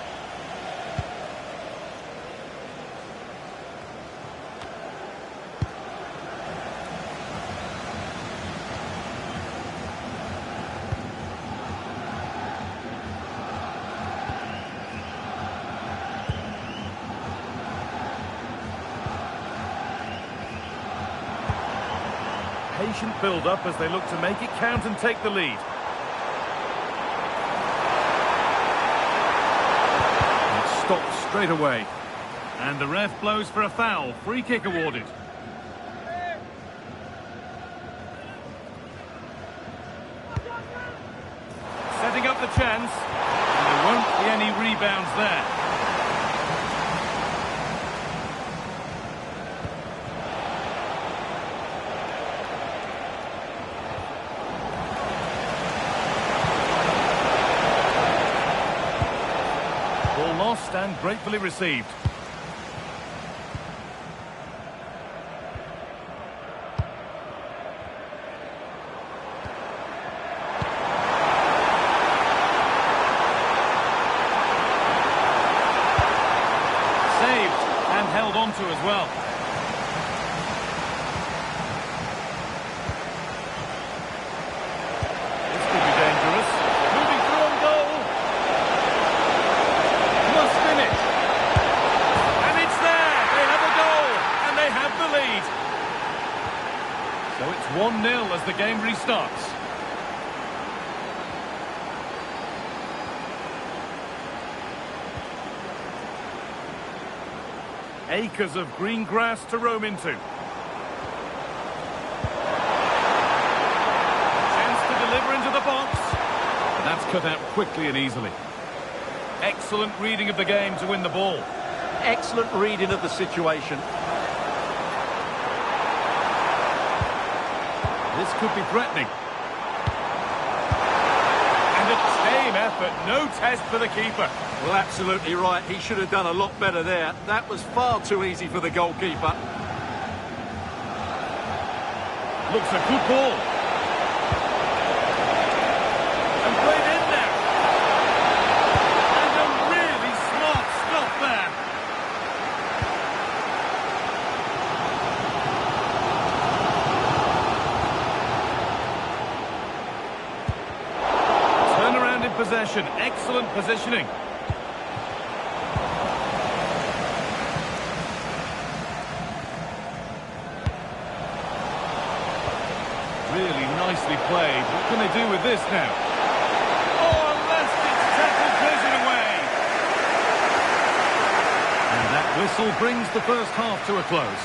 Patient build-up as they look to make it count and take the lead. It stops straight away. And the ref blows for a foul. Free kick awarded. Setting up the chance. And there won't be any rebounds there. Ball lost and gratefully received. Held on to as well. This could be dangerous. Moving through on goal. Must win it. And it's there. They have a goal. And they have the lead. So it's 1-0 as the game restarts. Acres of green grass to roam into. Chance to deliver into the box. And that's cut out quickly and easily. Excellent reading of the game to win the ball. Excellent reading of the situation. This could be threatening. And a tame effort, no test for the keeper. Well, absolutely right. He should have done a lot better there. That was far too easy for the goalkeeper. Looks a good ball. And played in there. And a really smart stop there. Turnaround in possession. Excellent positioning. Really nicely played. What can they do with this now? Oh, unless it's tackled closing away. And that whistle brings the first half to a close.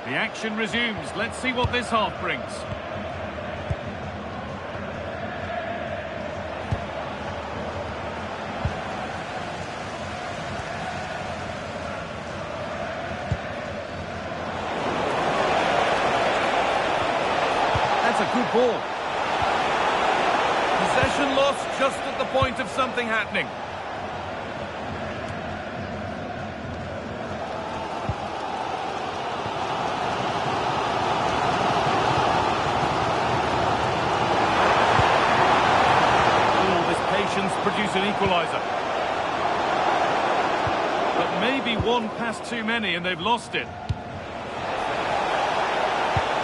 The action resumes. Let's see what this half brings. That's a good ball. Possession lost just at the point of something happening. Produce an equaliser. But maybe one pass too many and they've lost it.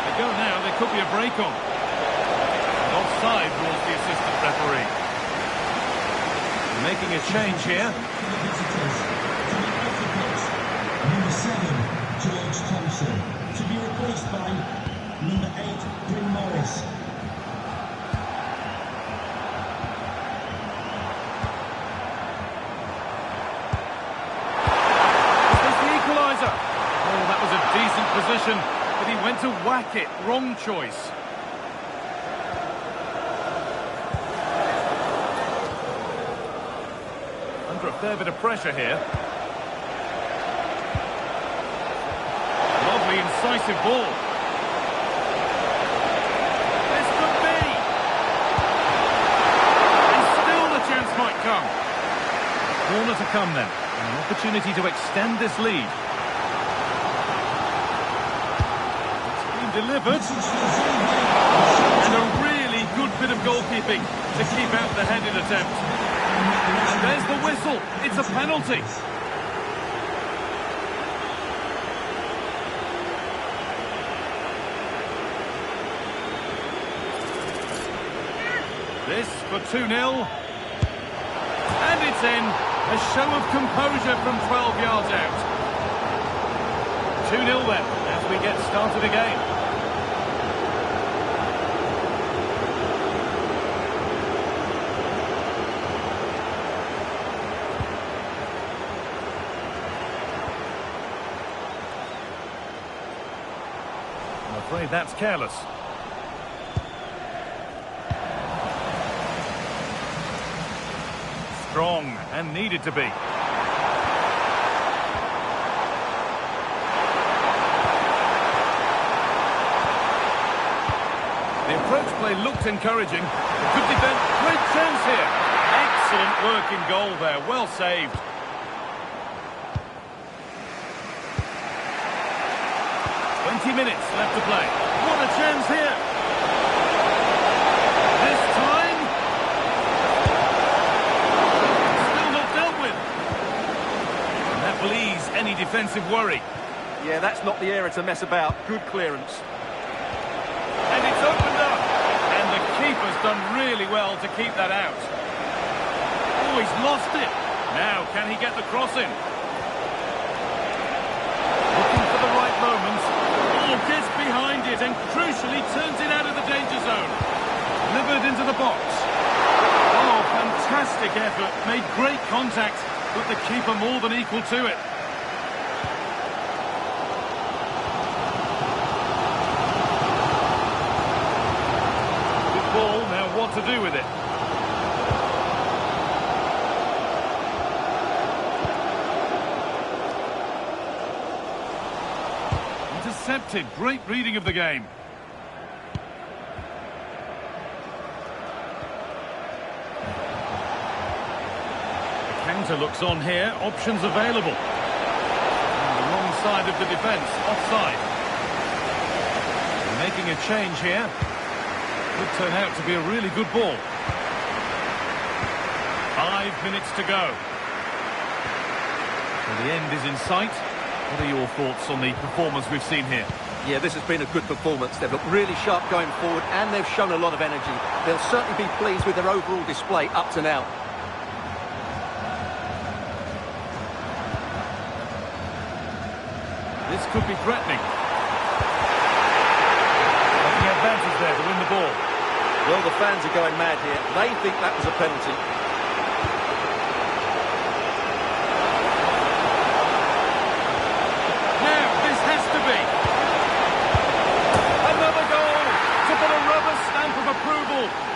They go now, there could be a break on. And offside rules the assistant referee. Making a change here. Number 7, George Thompson, to be replaced by number 8, Bryn Morris. Position, but he went to whack it. Wrong choice. Under a fair bit of pressure here. Lovely, incisive ball. This could be. And still the chance might come. Corner to come then. An opportunity to extend this lead. Delivered. And a really good bit of goalkeeping to keep out the headed attempt. And there's the whistle. It's a penalty. This for 2-0. And it's it's in. A show of composure from 12 yards out. 2-0 then, as we get started again. I'm afraid that's careless. Strong and needed to be. The approach play looked encouraging. Good defense, great chance here. Excellent work in goal there, well saved. Minutes left to play. What a chance here. This time, still not dealt with. And that will ease any defensive worry. Yeah, that's not the area to mess about. Good clearance. And it's opened up. And the keeper's done really well to keep that out. Oh, he's lost it. Now, can he get the cross in? Looking for the right moment. Gets behind it and crucially turns it out of the danger zone. Delivered into the box. Oh, fantastic effort. Made great contact, but the keeper more than equal to it. Good ball, now what to do with it? Intercepted. Great reading of the game. The counter looks on here. Options available. On the wrong side of the defence. Offside. Making a change here. Could turn out to be a really good ball. 5 minutes to go. So the end is in sight. What are your thoughts on the performance we've seen here? Yeah, this has been a good performance. They've looked really sharp going forward and they've shown a lot of energy. They'll certainly be pleased with their overall display up to now. This could be threatening. Taking advantage there to win the ball. Well, the fans are going mad here. They think that was a penalty.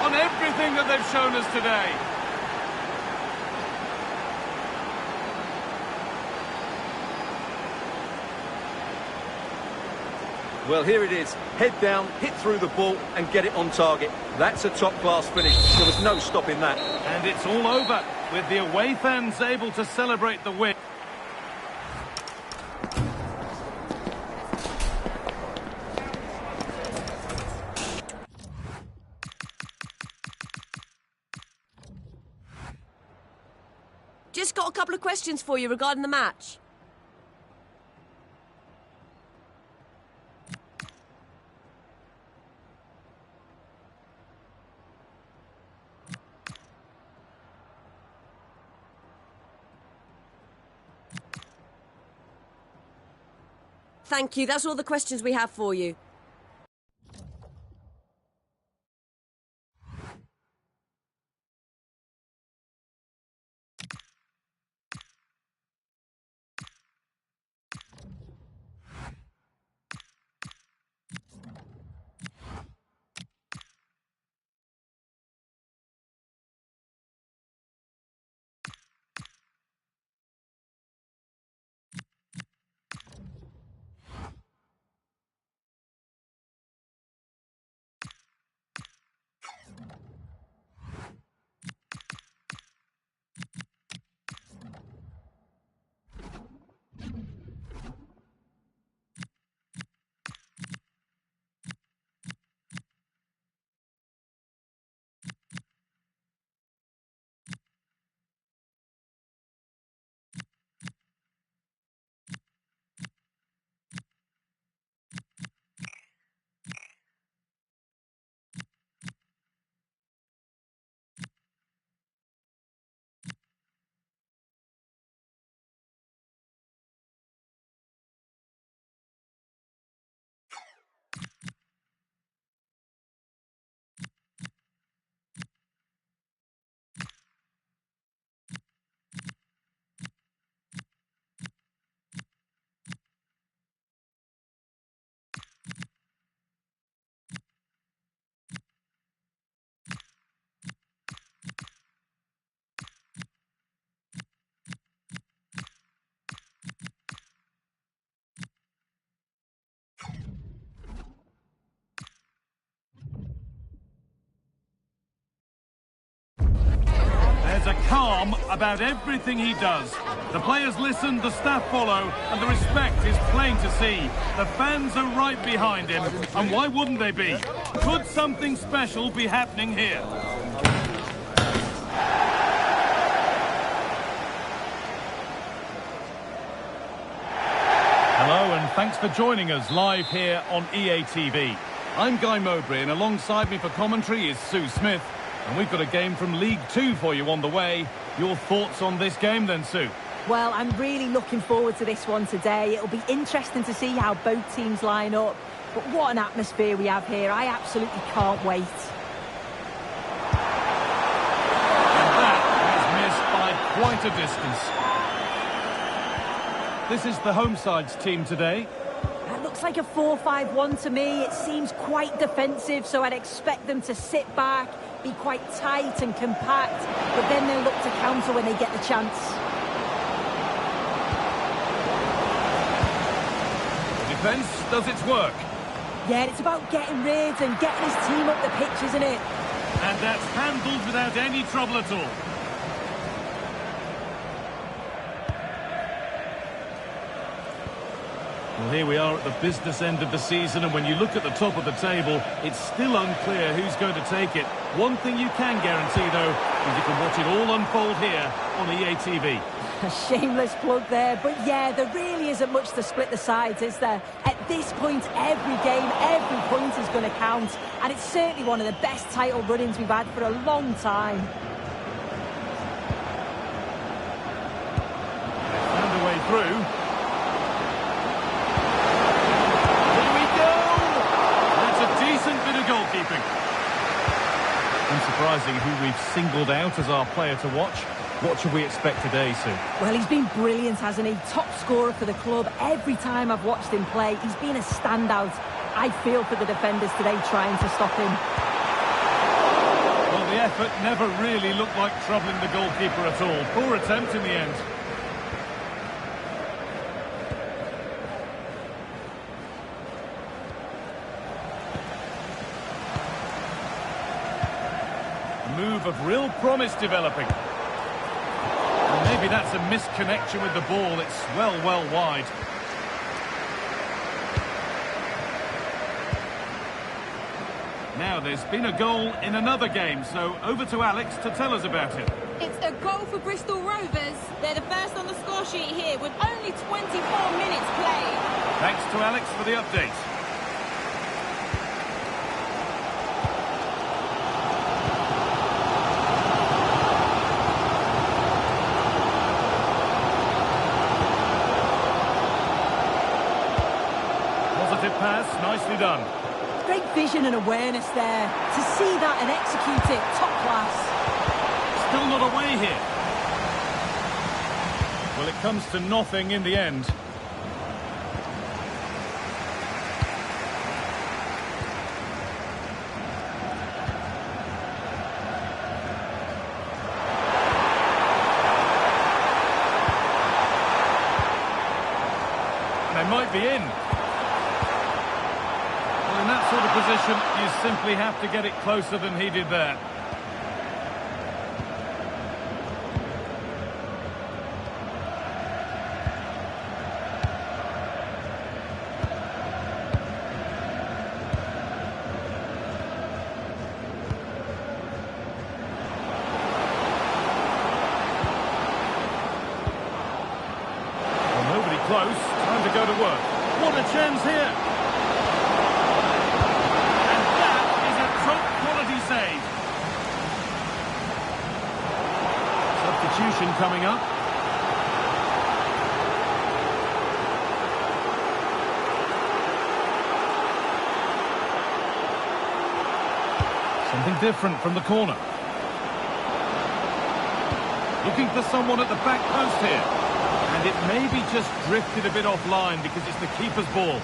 On everything that they've shown us today. Well, here it is. Head down, hit through the ball and get it on target. That's a top-class finish. There was no stopping that. And it's all over, with the away fans able to celebrate the win. Just got a couple of questions for you regarding the match. Thank you. That's all the questions we have for you. There's a calm about everything he does. The players listen, the staff follow, and the respect is plain to see. The fans are right behind him, and why wouldn't they be? Could something special be happening here? Hello, and thanks for joining us live here on EA TV. I'm Guy Mowbray, and alongside me for commentary is Sue Smith. And we've got a game from League Two for you on the way. Your thoughts on this game then, Sue? Well, I'm really looking forward to this one today. It'll be interesting to see how both teams line up. But what an atmosphere we have here. I absolutely can't wait. And that is missed by quite a distance. This is the home side's team today. That looks like a 4-5-1 to me. It seems quite defensive, so I'd expect them to sit back, be quite tight and compact, but then they'll look to counter when they get the chance. The defence does its work. Yeah, it's about getting rid and getting his team up the pitch, isn't it? And that's handled without any trouble at all. Well, here we are at the business end of the season, and when you look at the top of the table, it's still unclear who's going to take it. One thing you can guarantee, though, is you can watch it all unfold here on EA TV. A shameless plug there, but yeah, there really isn't much to split the sides, is there? At this point, every game, every point is going to count, and it's certainly one of the best title run-ins we've had for a long time. Found a way through. Goalkeeping. Unsurprising who we've singled out as our player to watch. What should we expect today, Sue? Well, he's been brilliant, hasn't he? Top scorer for the club. Every time I've watched him play, he's been a standout. I feel for the defenders today trying to stop him. Well, the effort never really looked like troubling the goalkeeper at all. Poor attempt in the end. Move of real promise developing. And maybe that's a misconnection with the ball. It's well wide. Now there's been a goal in another game, so over to Alex to tell us about it. It's a goal for Bristol Rovers. They're the first on the score sheet here with only 24 minutes played. Thanks to Alex for the update. Pass, nicely done. Great vision and awareness there. To see that and execute it, top class. Still not away here. Well, it comes to nothing in the end. They might be in. In that sort of position, you simply have to get it closer than he did there. Well, nobody close. Time to go to work. What a chance here! Save. Substitution coming up. Something different from the corner. Looking for someone at the back post here. And it maybe just drifted a bit offline because it's the keeper's ball.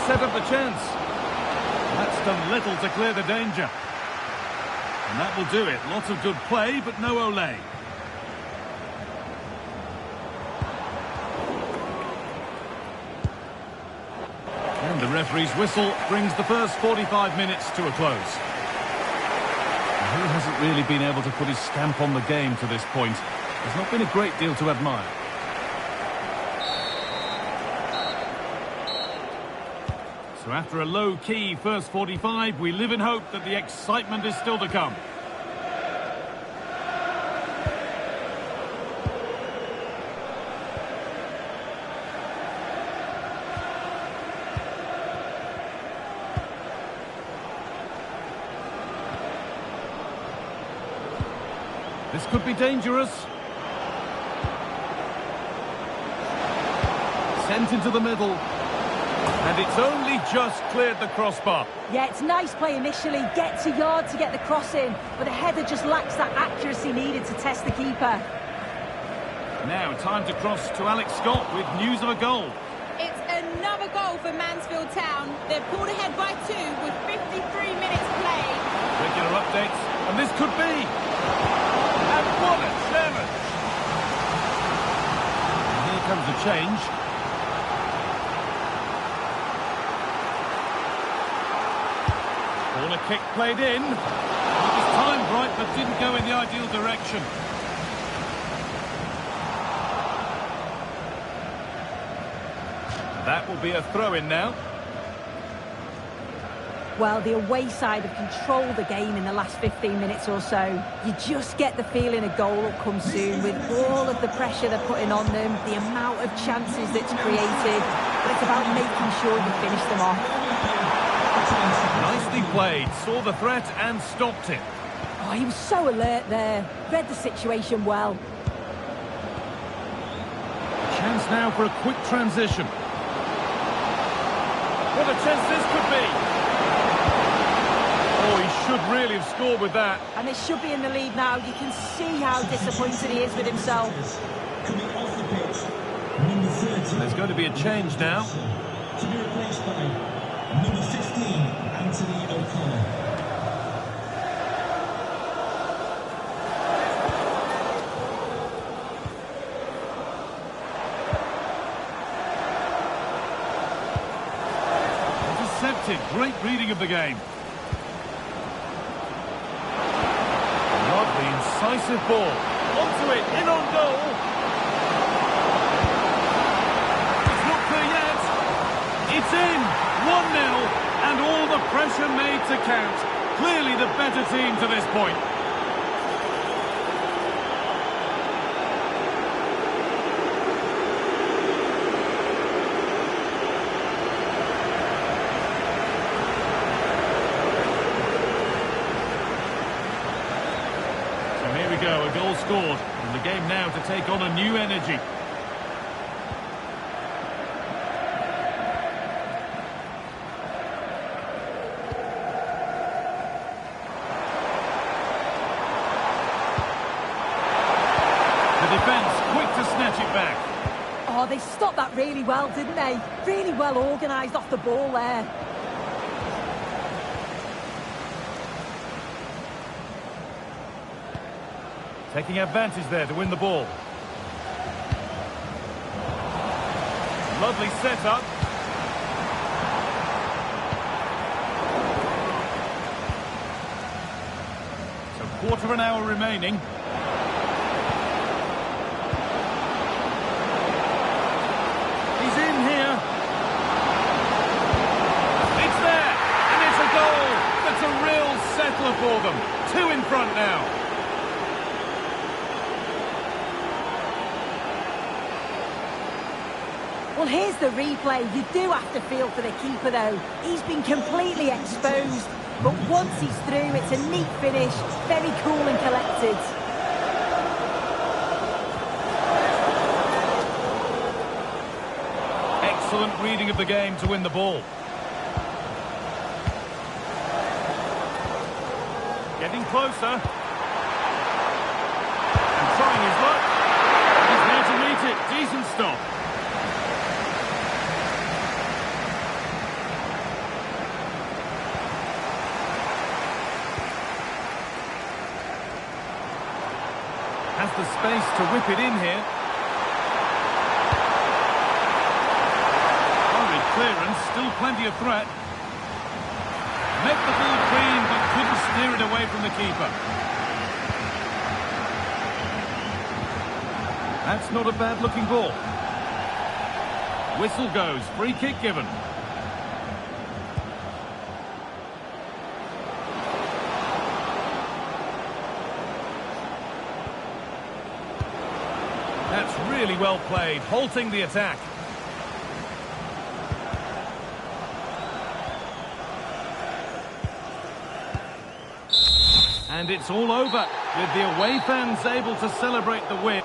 Set up the chance. That's done little to clear the danger. And that will do it. Lots of good play, but no Olé. The referee's whistle brings the first 45 minutes to a close. He hasn't really been able to put his stamp on the game to this point. There's not been a great deal to admire. So after a low-key first 45, we live in hope that the excitement is still to come. This could be dangerous. Sent into the middle. And it's only just cleared the crossbar. Yeah, it's nice play initially. Gets a yard to get the cross in. But the header just lacks that accuracy needed to test the keeper. Now, time to cross to Alex Scott with news of a goal. It's another goal for Mansfield Town. They're pulled ahead by 2 with 53 minutes played. Regular updates, and this could be. And what a challenge! And here comes the change. Corner kick played in. It was timed right, but didn't go in the ideal direction. That will be a throw-in now. Well, the away side have controlled the game in the last 15 minutes or so. You just get the feeling a goal will come soon with all of the pressure they're putting on them, the amount of chances that's created. But it's about making sure you finish them off. Nicely played, saw the threat and stopped it. Oh, he was so alert there. Read the situation well. Chance now for a quick transition. What a chance this could be. Oh, he should really have scored with that. And they should be in the lead now. You can see how disappointed he is with himself. Coming off the pitch, number 30. There's going to be a change now. To be replaced by number 15, Anthony O'Connor. Intercepted. Great reading of the game. Lovely, incisive ball. Onto it, in on goal. It's not clear yet. It's in. 1-0, and all the pressure made to count. Clearly the better team to this point. So here we go, a goal scored, and the game now to take on a new energy. Defence, quick to snatch it back. Oh, they stopped that really well, didn't they? Really well organised off the ball there. Taking advantage there to win the ball. Lovely setup. So quarter of an hour remaining. He's in here. It's there, and it's a goal. That's a real settler for them. 2 in front now. Well, here's the replay. You do have to feel for the keeper, though. He's been completely exposed. But once he's through, it's a neat finish. Very cool and collected. Excellent reading of the game to win the ball. Getting closer. And trying his luck. He's there to meet it. Decent stop. Has the space to whip it in here. Clearance, still still plenty of threat. Met the ball clean, but couldn't steer it away from the keeper. That's not a bad-looking ball. Whistle goes, free kick given. That's really well played, halting the attack. And it's all over, with the away fans able to celebrate the win.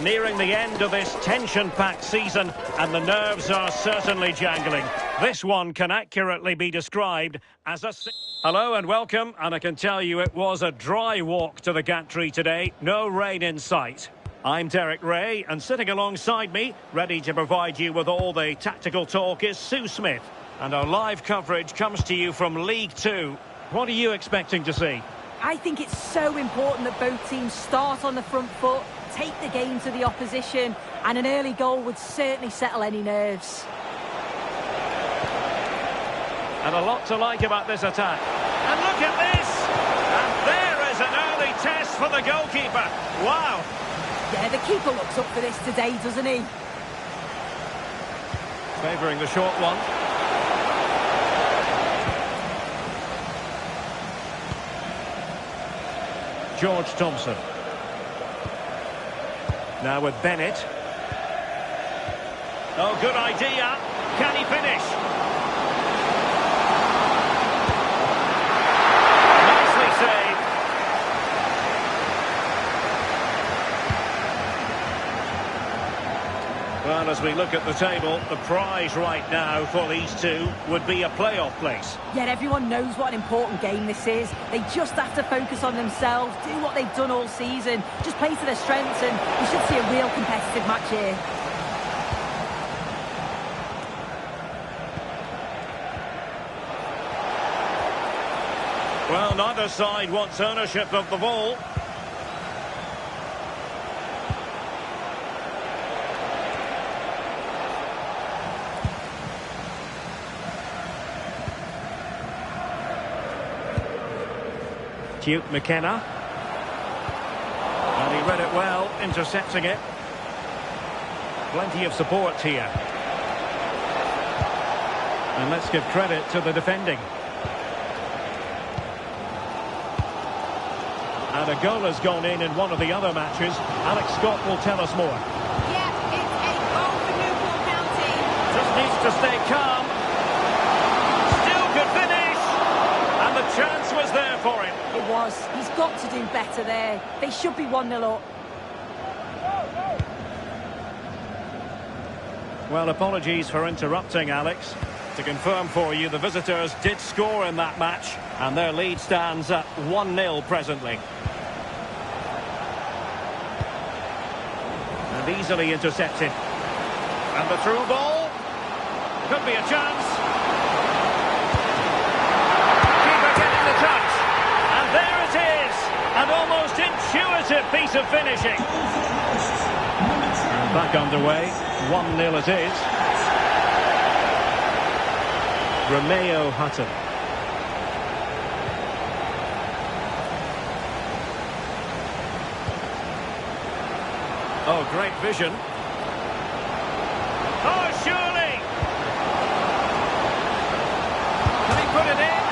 Nearing the end of this tension-packed season, and the nerves are certainly jangling. This one can accurately be described as a... Hello and welcome, and I can tell you it was a dry walk to the gantry today. No rain in sight. I'm Derek Ray, and sitting alongside me, ready to provide you with all the tactical talk, is Sue Smith. And our live coverage comes to you from League Two. What are you expecting to see? I think it's so important that both teams start on the front foot, take the game to the opposition, and an early goal would certainly settle any nerves. And a lot to like about this attack. And look at this! And there is an early test for the goalkeeper. Wow! Yeah, the keeper looks up for this today, doesn't he? Favouring the short one. George Thompson. Now with Bennett. Oh, good idea. Can he finish? Nicely saved. Well, as we look at the table, the prize right now for these two would be a playoff place. Yet everyone knows what an important game this is. They just have to focus on themselves, do what they've done all season, just play to their strengths, and we should see a real competitive match here. Well, neither side wants ownership of the ball. Duke McKenna. And he read it well, intercepting it. Plenty of support here. And let's give credit to the defending. And a goal has gone in one of the other matches. Alex Scott will tell us more. Yeah, it's a goal for Newport County. Just needs to stay calm. Still could finish. And the chance was there for him. It was. He's got to do better there. They should be 1-0 up. Well, apologies for interrupting, Alex. To confirm for you, the visitors did score in that match, and their lead stands at 1-0 presently. And easily intercepted. And the through ball. Could be a chance. Keeper getting the touch. And there it is. An almost intuitive piece of finishing. And back underway. 1-0 it is. Romeo Hutton. Oh, great vision. Oh, surely! Can he put it in?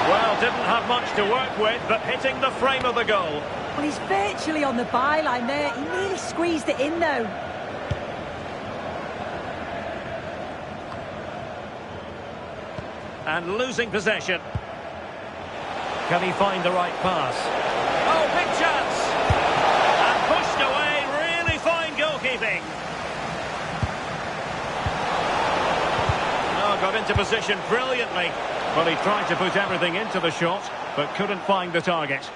Well, didn't have much to work with, but hitting the frame of the goal. Well, he's virtually on the byline there. He nearly squeezed it in, though. And losing possession. Can he find the right pass? Oh, big chance! And pushed away, really fine goalkeeping. Oh, got into position brilliantly. Well, he tried to put everything into the shot, but couldn't find the target.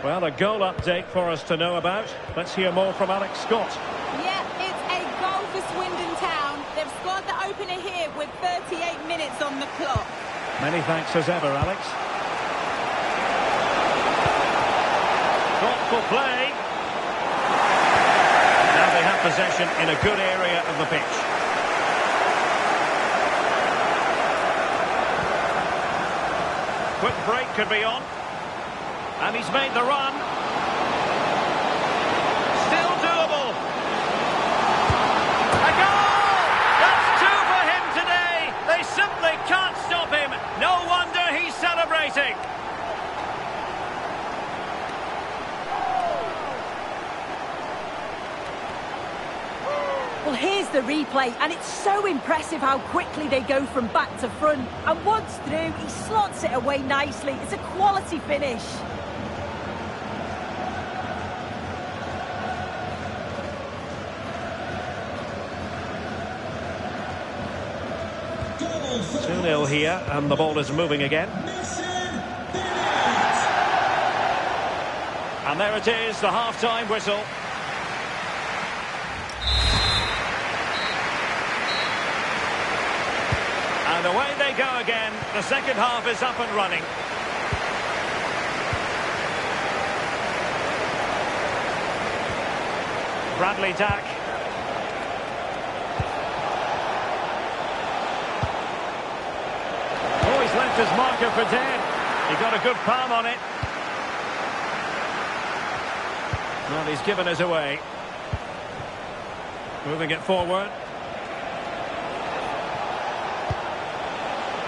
Well, a goal update for us to know about. Let's hear more from Alex Scott. Yeah, it's a goal for Swindon Town. They've scored the opener here with 38 minutes on the clock. Many thanks as ever, Alex. Thoughtful play. Now they have possession in a good area of the pitch. Quick break could be on. And he's made the run. Still doable. A goal! That's two for him today. They simply can't stop him. No wonder he's celebrating. Well, here's the replay, and it's so impressive how quickly they go from back to front. And once through, he slots it away nicely. It's a quality finish. Two 2-0 here, and the ball is moving again. And there it is, the half-time whistle. And away they go again. The second half is up and running. Bradley Dack. Oh, he's left his marker for dead. He got a good palm on it. Well, he's given us away. Moving it forward.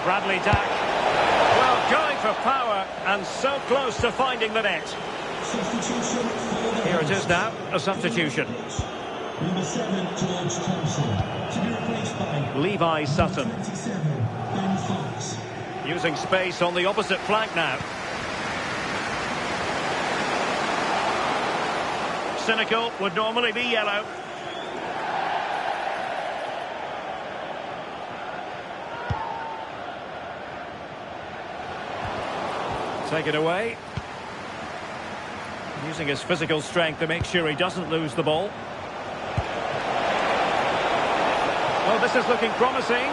Bradley Dack. Well, going for power and so close to finding the net. Here it is now, a substitution. Number 7, George Thompson. To be replaced by Levi Sutton. 27, Ben Fox. Using space on the opposite flank now. Cynical would normally be yellow. Take it away. Using his physical strength to make sure he doesn't lose the ball. Oh, this is looking promising.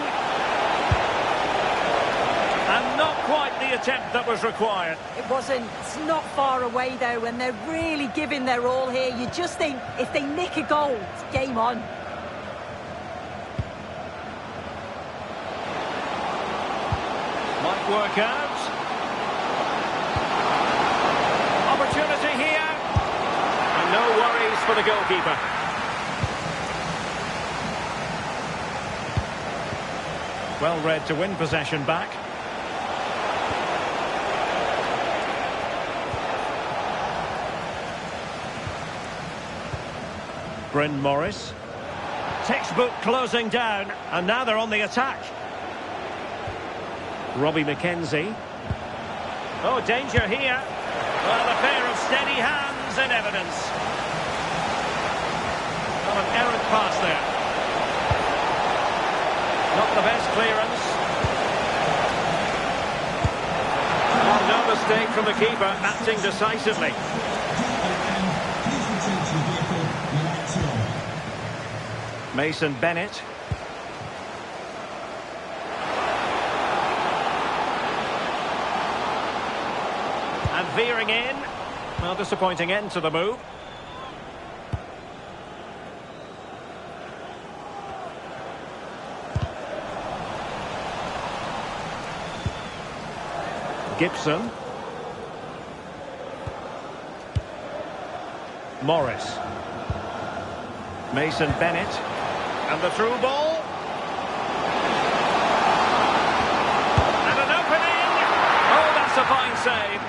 And not quite the attempt that was required. It wasn't. It's not far away, though, and they're really giving their all here. You just think if they nick a goal, it's game on. Might work out. Opportunity here. And no worries for the goalkeeper. Well read to win possession back. Bryn Morris. Textbook closing down, and now they're on the attack. Robbie McKenzie. Oh, danger here. Well, a pair of steady hands in evidence. Not an errant pass there. Not the best clearance. Well, no mistake from the keeper, acting decisively. Mason Bennett. And veering in. Well, disappointing end to the move. Gibson. Morris. Mason Bennett. And the through ball. And an opening. Oh, that's a fine save.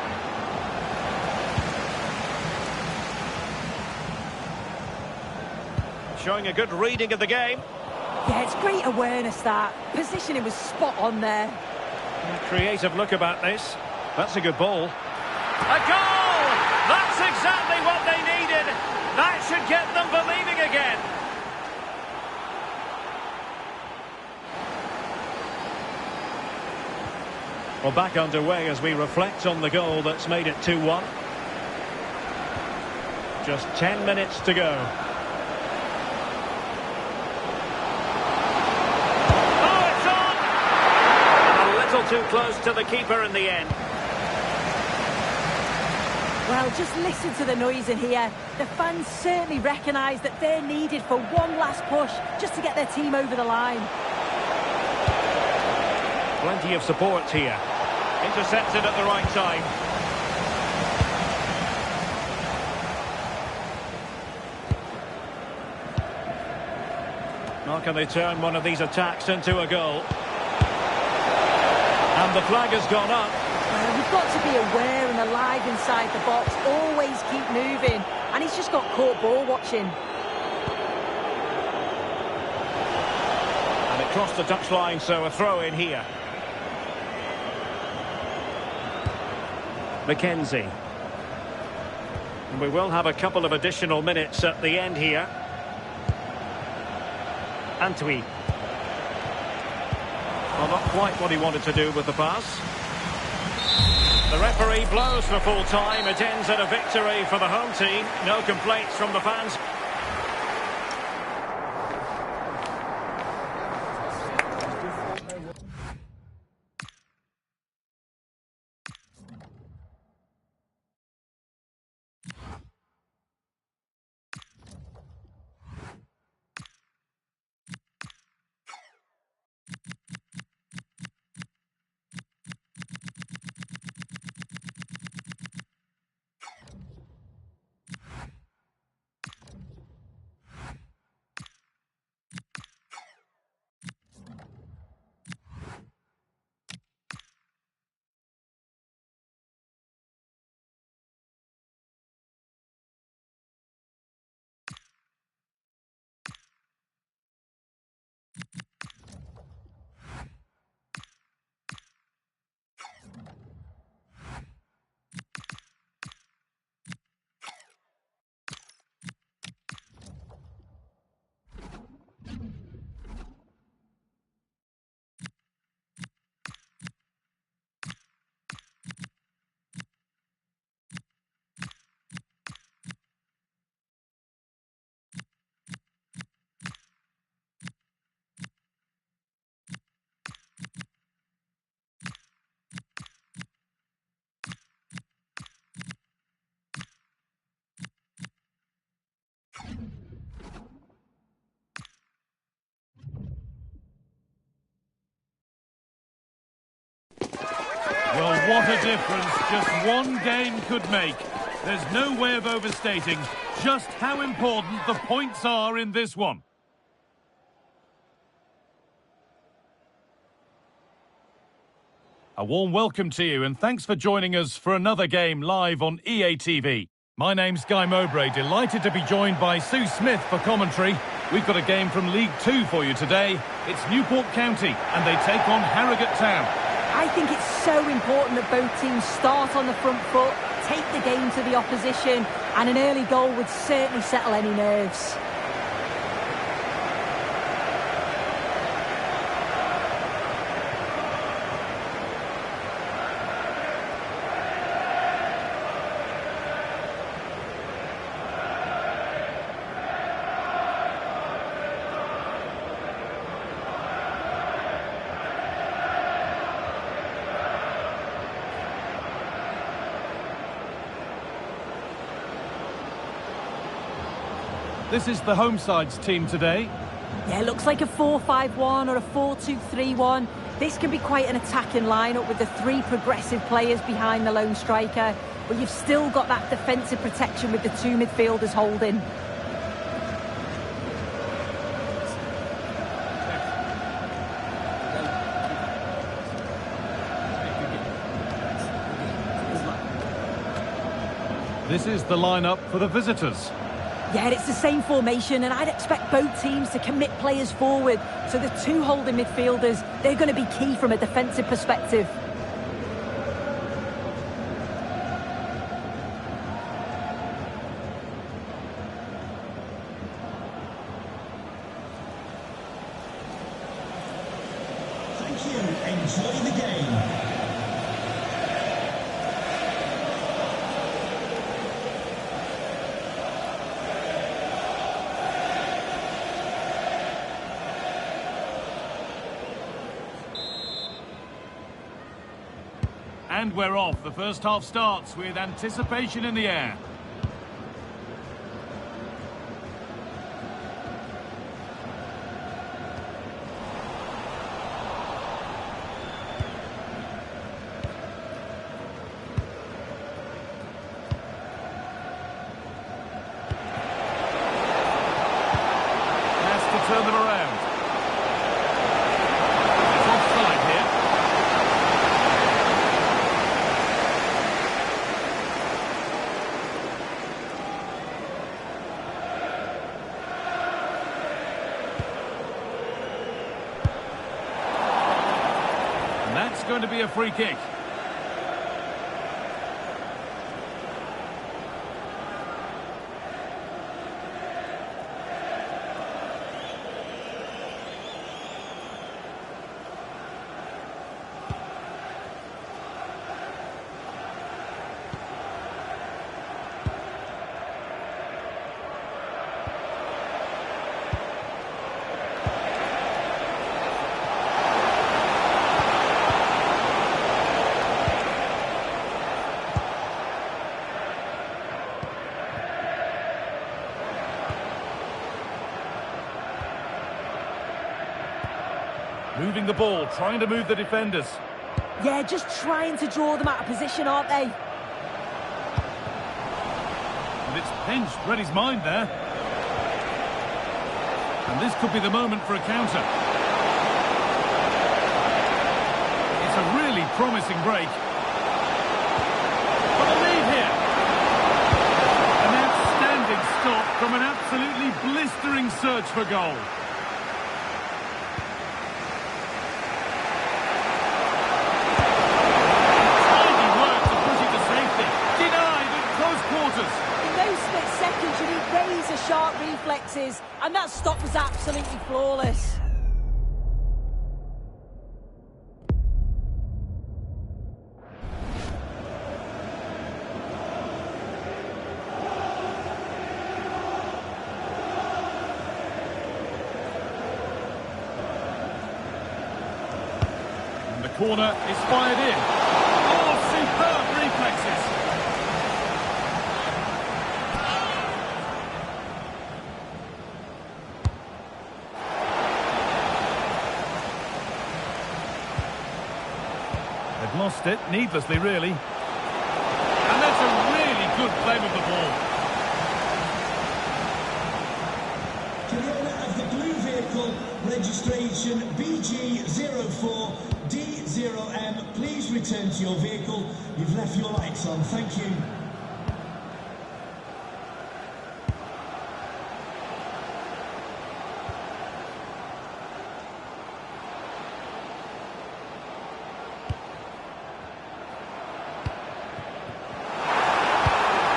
Showing a good reading of the game. Yeah, it's great awareness, that. Positioning was spot on there. A creative look about this. That's a good ball. A goal! That's exactly what they needed. That should get them believing again. Well, back underway as we reflect on the goal that's made it 2-1. Just 10 minutes to go. Too close to the keeper in the end. Well, just listen to the noise in here. The fans certainly recognise that they're needed for one last push just to get their team over the line. Plenty of support here. Intercepted at the right time. How can they turn one of these attacks into a goal? And the flag has gone up. You've got to be aware and alive inside the box. Always keep moving. And he's just got caught ball watching. And it crossed the touchline, so a throw in here. McKenzie. And we will have a couple of additional minutes at the end here. Antwi. Well, not quite what he wanted to do with the pass. The referee blows for full time. It ends at a victory for the home team. No complaints from the fans. Well, what a difference just one game could make. There's no way of overstating just how important the points are in this one. A warm welcome to you and thanks for joining us for another game live on EA TV. My name's Guy Mowbray, delighted to be joined by Sue Smith for commentary. We've got a game from League Two for you today. It's Newport County and they take on Harrogate Town. I think it's so important that both teams start on the front foot, take the game to the opposition, and an early goal would certainly settle any nerves. This is the home side's team today. Yeah, it looks like a 4-5-1 or a 4-2-3-1. This can be quite an attacking lineup with the three progressive players behind the lone striker, but you've still got that defensive protection with the two midfielders holding. This is the lineup for the visitors. Yeah, it's the same formation, and I'd expect both teams to commit players forward. So the two holding midfielders, they're going to be key from a defensive perspective. Thank you. Enjoy the game. And we're off. The first half starts with anticipation in the air. Has to turn them around. It's offside here. And that's going to be a free kick. Moving the ball, trying to move the defenders. Yeah, just trying to draw them out of position, aren't they? And it's pinched Reddy's mind there. And this could be the moment for a counter. It's a really promising break. For the lead here. An outstanding stop from an absolutely blistering search for goal. Sharp reflexes, and that stop was absolutely flawless. And the corner is fired in. Oh, superb reflexes. Lost it, needlessly really. And that's a really good play with the ball. To the owner of the blue vehicle, registration BG04D0M, please return to your vehicle. You've left your lights on. Thank you.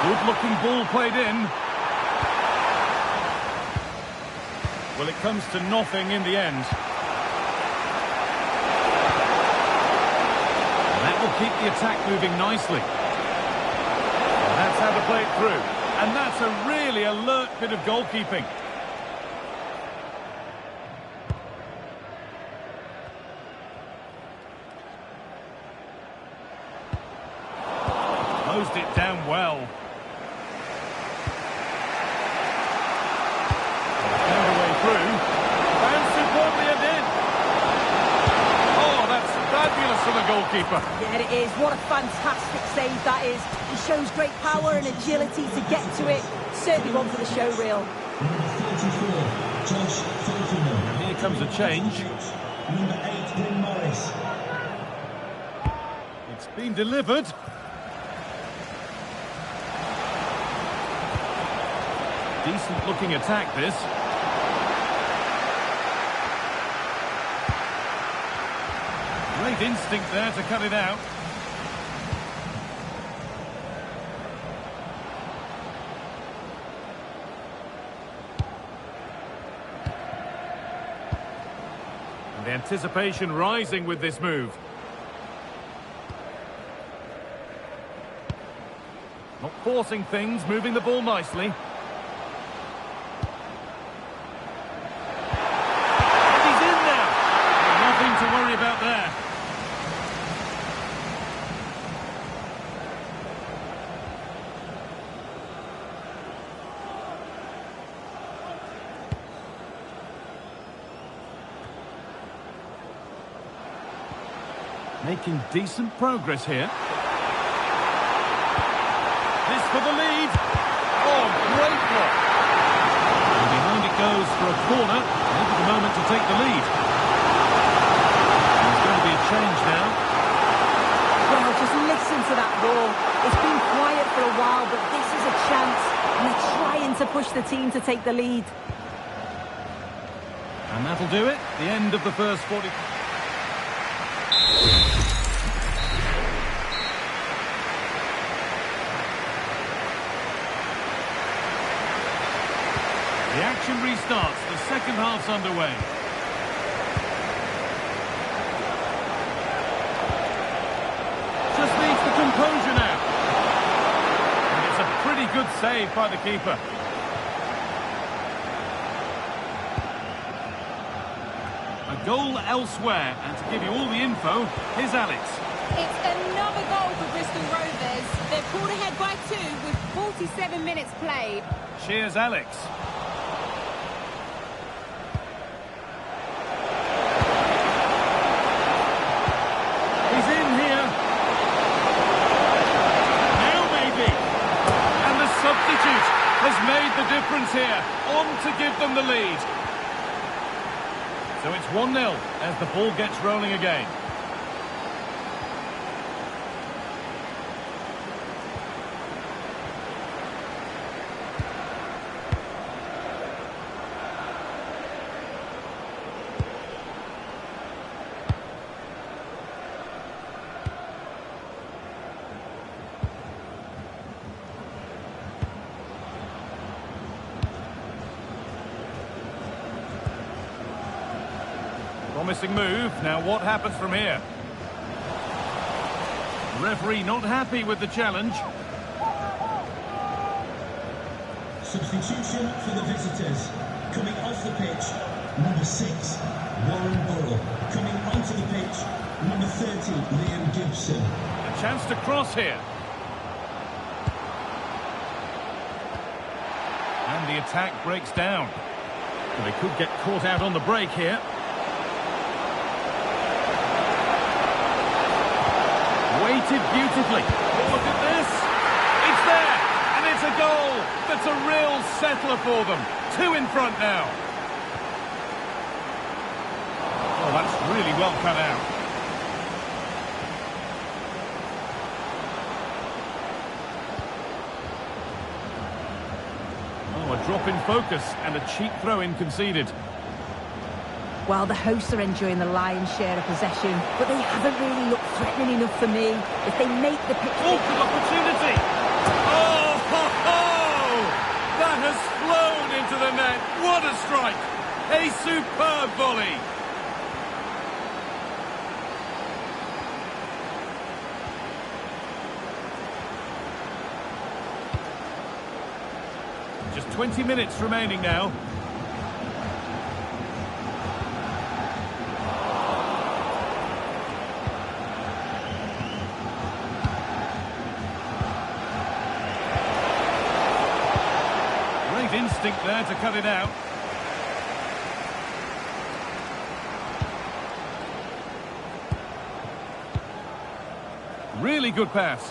Good-looking ball played in. Well, it comes to nothing in the end. And that will keep the attack moving nicely. And that's how to play it through. And that's a really alert bit of goalkeeping. Closed it down well. Through. And superbly again. Oh, that's goalkeeper. Yeah, it is. What a fantastic save that is. He shows great power and agility to get to it. Certainly one for the show reel. Number 34, Josh Fulkerman. Here comes a change. Number 8, Bryn Morris. It's been delivered. Decent looking attack, this. Great instinct there to cut it out. And the anticipation rising with this move. Not forcing things, moving the ball nicely. And he's in now. Nothing to worry about there. Making decent progress here. This for the lead. Oh, great block. And behind it goes for a corner. Maybe the moment to take the lead. There's going to be a change now. Well, just listen to that ball. It's been quiet for a while, but this is a chance. And they're trying to push the team to take the lead. And that'll do it. The end of the first 40. The action restarts. The second half's underway. Just needs the composure now. And it's a pretty good save by the keeper. A goal elsewhere. And to give you all the info, here's Alex. It's another goal for Bristol Rovers. They're pulled ahead by 2 with 47 minutes played. Cheers, Alex. He's in here. Now maybe. And the substitute has made the difference here. On to give them the lead. So it's 1-0 as the ball gets rolling again. Promising move. Now what happens from here? The referee not happy with the challenge. Substitution for the visitors. Coming off the pitch, number 6, Warren Burrell. Coming onto the pitch, number 30, Liam Gibson. A chance to cross here. And the attack breaks down. Well, they could get caught out on the break here. Weighted beautifully. Oh, look at this. It's there. And it's a goal. That's a real settler for them. 2 in front now. Oh, that's really well cut out. Oh, a drop in focus and a cheap throw-in conceded. Well, the hosts are enjoying the lion's share of possession, but they haven't really looked threatening enough for me. If they make the pitch... Oh, good opportunity! Oh, ho, ho! That has flown into the net. What a strike! A superb volley! Just 20 minutes remaining now. Instinct there to cut it out. Really good pass.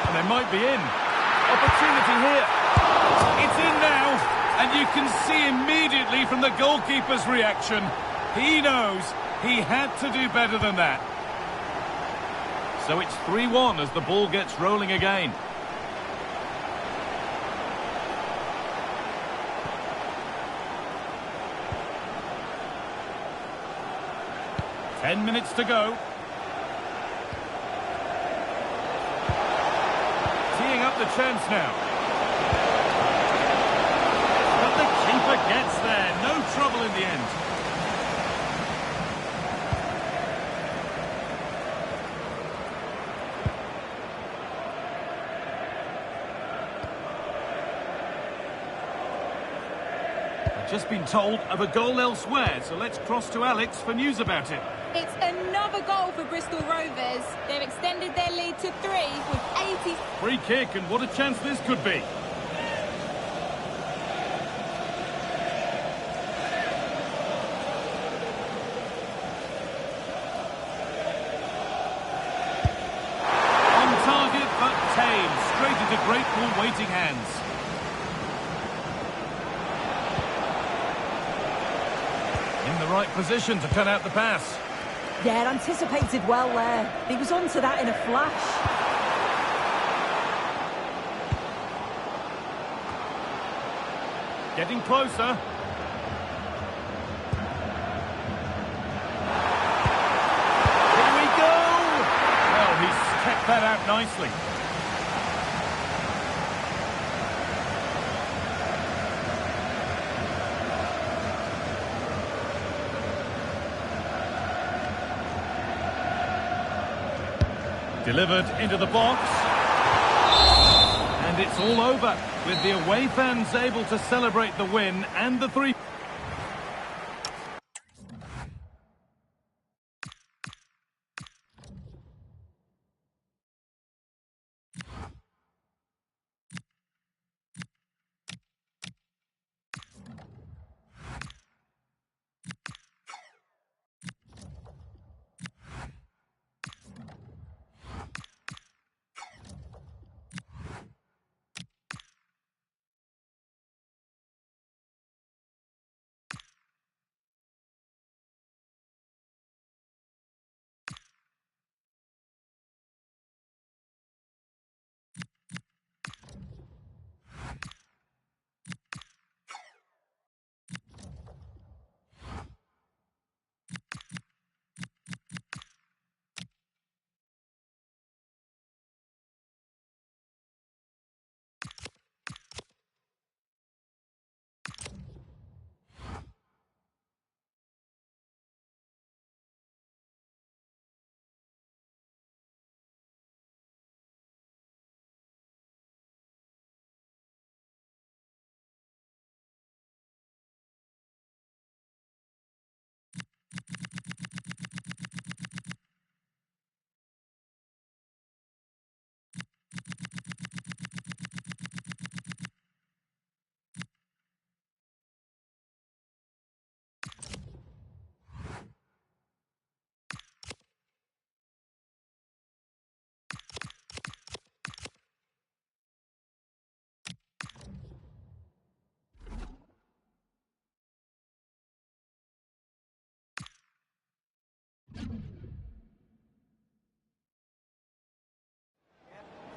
And they might be in. Opportunity here. It's in now. And you can see immediately from the goalkeeper's reaction, he knows he had to do better than that. So it's 3-1 as the ball gets rolling again. Ten minutes to go. Teeing up the chance now. But the keeper gets there. No trouble in the end. I've just been told of a goal elsewhere, so let's cross to Alex for news about it. It's another goal for Bristol Rovers. They've extended their lead to 3 with 80... Free kick, and what a chance this could be. On target, but tame. Straight into grateful waiting hands. In the right position to cut out the pass. Yeah, anticipated well there. He was onto that in a flash. Getting closer. Here we go! Well, he's kept that out nicely. Delivered into the box. And it's all over, with the away fans able to celebrate the win and the 3...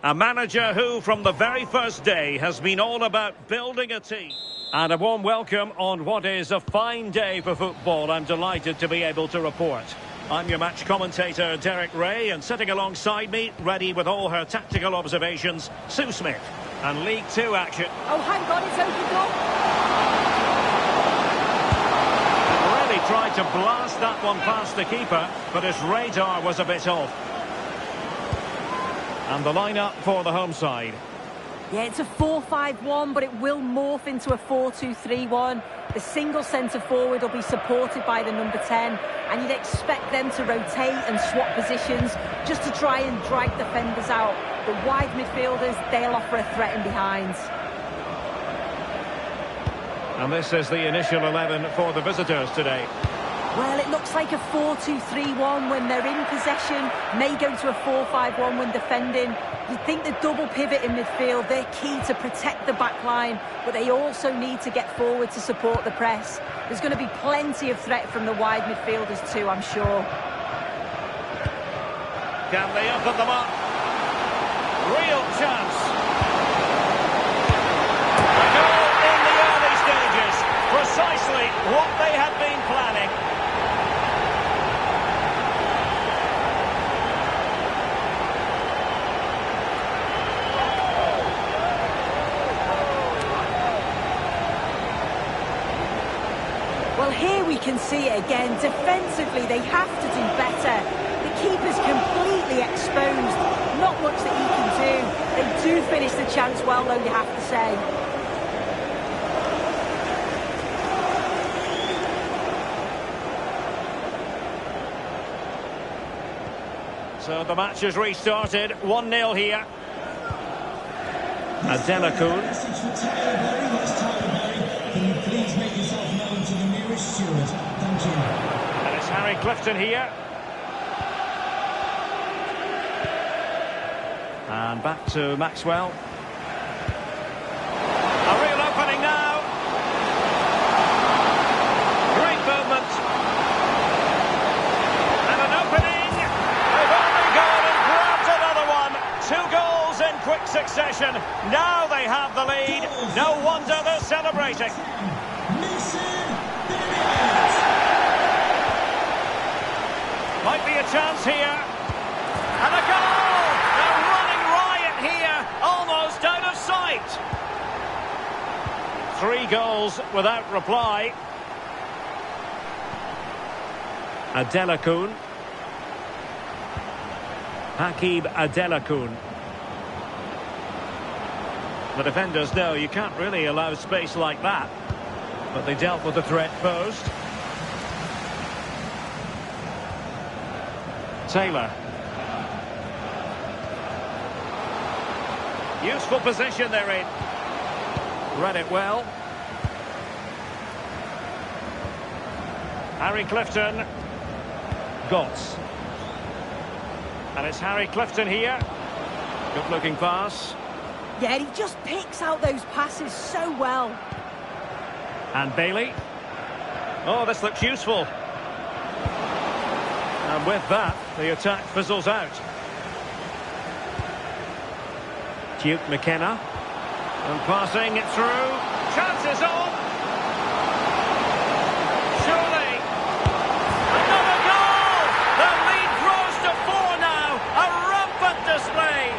A manager who, from the very first day, has been all about building a team. And a warm welcome on what is a fine day for football. I'm delighted to be able to report. I'm your match commentator, Derek Ray, and sitting alongside me, ready with all her tactical observations, Sue Smith. And League Two action. Oh, hang on, it's opened up. Really tried to blast that one past the keeper, but his radar was a bit off. And the lineup for the home side. Yeah, it's a 4-5-1, but it will morph into a 4-2-3-1. The single centre-forward will be supported by the number 10, and you'd expect them to rotate and swap positions just to try and drag defenders out. The wide midfielders, they'll offer a threat in behind. And this is the initial 11 for the visitors today. Well, it looks like a 4-2-3-1 when they're in possession, may go to a 4-5-1 when defending. You'd think the double pivot in midfield, they're key to protect the back line, but they also need to get forward to support the press. There's going to be plenty of threat from the wide midfielders too, I'm sure. Can they open them up? Real chance. A goal in the early stages. Precisely what they had been planning. Well, here we can see it again. Defensively, they have to do better. The keeper's completely exposed. Not much that he can do. They do finish the chance well, though, you have to say. So the match has restarted. 1-0 here. Adelakun. Can you please make yourself known to the nearest steward? Thank you. And it's Harry Clifton here. And back to Maxwell. A real opening now. Great movement. And an opening. They've only gone and grabbed another one. 2 goals in quick succession. Now they have the lead. No wonder they're celebrating. Might be a chance here. And a goal! They're running riot here, almost out of sight. 3 goals without reply. Adelakun. Hakeem Adelakun. The defenders know you can't really allow space like that. But they dealt with the threat posed. Taylor. Useful position they're in. Read it well. Harry Clifton. Gotts. And it's Harry Clifton here. Good looking pass. Yeah, he just picks out those passes so well. And Bailey. Oh, this looks useful. And with that, the attack fizzles out. Duke McKenna. And passing it through. Chances on. Surely. Another goal! The lead grows to 4 now. A rampant display.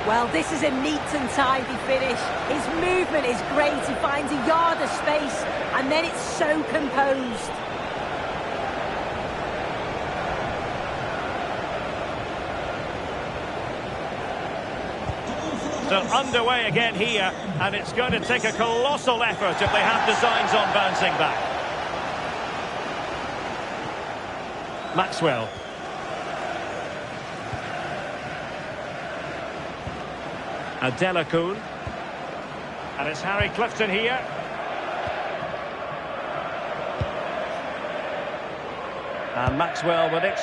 Well, this is a neat and tidy finish. His movement is great. He finds a yard of space, and then it's so composed. So underway again here, and it's going to take a colossal effort if they have designs on bouncing back. Maxwell. Adelakun. And it's Harry Clifton here. And Maxwell with it.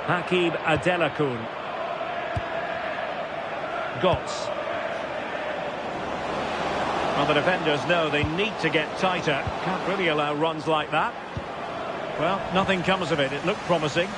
Hakeem Adelakun. Gotts. Well, the defenders know they need to get tighter. Can't really allow runs like that. Well, nothing comes of it. It looked promising.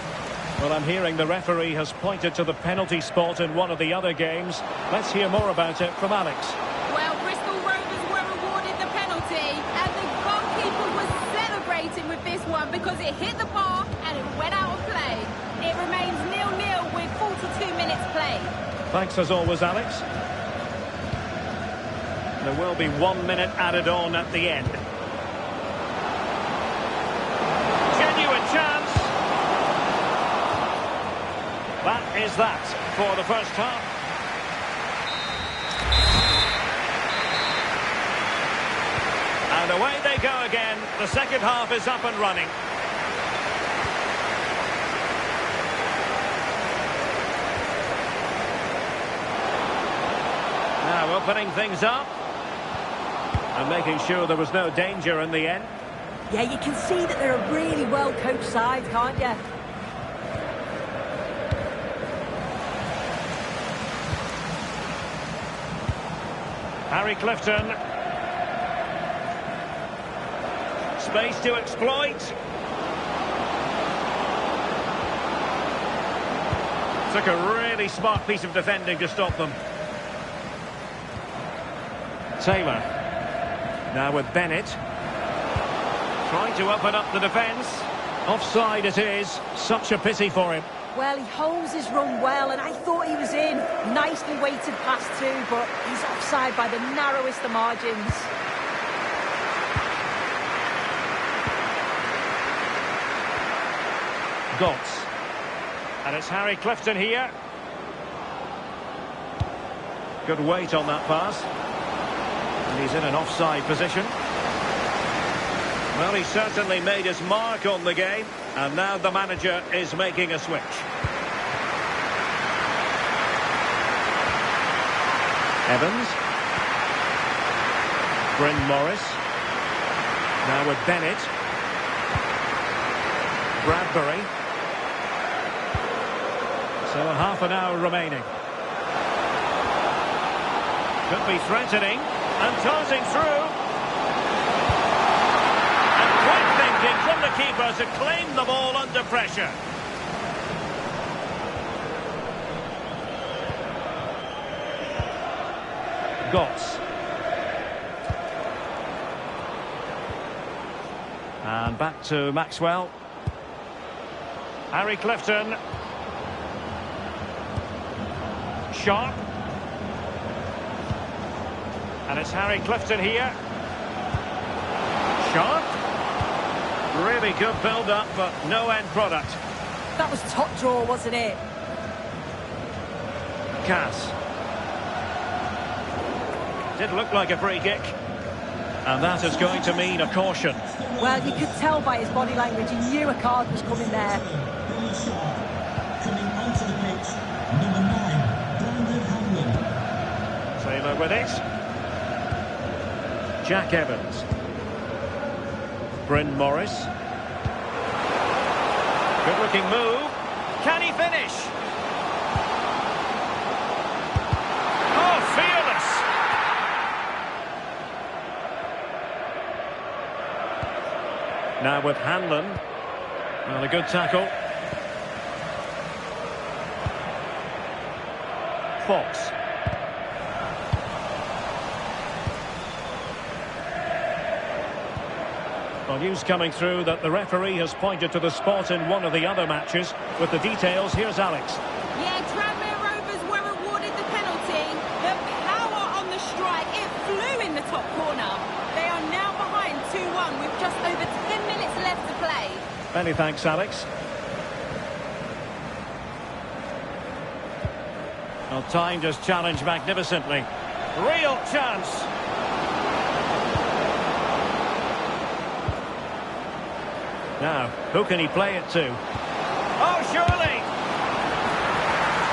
Well, I'm hearing the referee has pointed to the penalty spot in one of the other games. Let's hear more about it from Alex. Well, Bristol Rovers were awarded the penalty, and the goalkeeper was celebrating with this one because it hit the bar and it went out of play. It remains 0-0 with 42 minutes played. Thanks as always, Alex. There will be 1 minute added on at the end. Genuine chance. That is that for the first half. And away they go again. The second half is up and running. opening things up. And making sure there was no danger in the end. Yeah, you can see that they're a really well-coached side, can't you? Harry Clifton. Space to exploit. Took a really smart piece of defending to stop them. Taylor. Now with Bennett. Trying to open up the defence. Offside it is. Such a pity for him. Well, he holds his run well, and I thought he was in. Nicely weighted pass too, but he's offside by the narrowest of margins. Gotts. And it's Harry Clifton here. Good weight on that pass. And he's in an offside position. Well, he certainly made his mark on the game. And now the manager is making a switch. Evans. Bryn Morris. Now with Bennett. Bradbury. So half an hour remaining. Could be threatening. And tossing through. And quick thinking from the keeper to claim the ball under pressure. Gotts. And back to Maxwell. Harry Clifton. Sharp. And it's Harry Clifton here. Sharp. Really good build-up, but no end product. That was top draw, wasn't it? Cass. Did look like a free kick. And that is going to mean a caution. Well, you could tell by his body language, he knew a card was coming there. Coming onto the pitch, number 9, Brandon Hamlin. Taylor with it. Jack Evans. Bryn Morris. Good looking move. Can he finish? Oh, fearless. Now with Hanlon. Well, a good tackle. Fox. Well, news coming through that the referee has pointed to the spot in one of the other matches. With the details, here's Alex. Yeah, Tranmere Rovers were awarded the penalty. The power on the strike, it flew in the top corner. They are now behind 2-1 with just over 10 minutes left to play. Many thanks, Alex. Well, timed his challenge magnificently. Real chance. Now, who can he play it to? Oh, surely!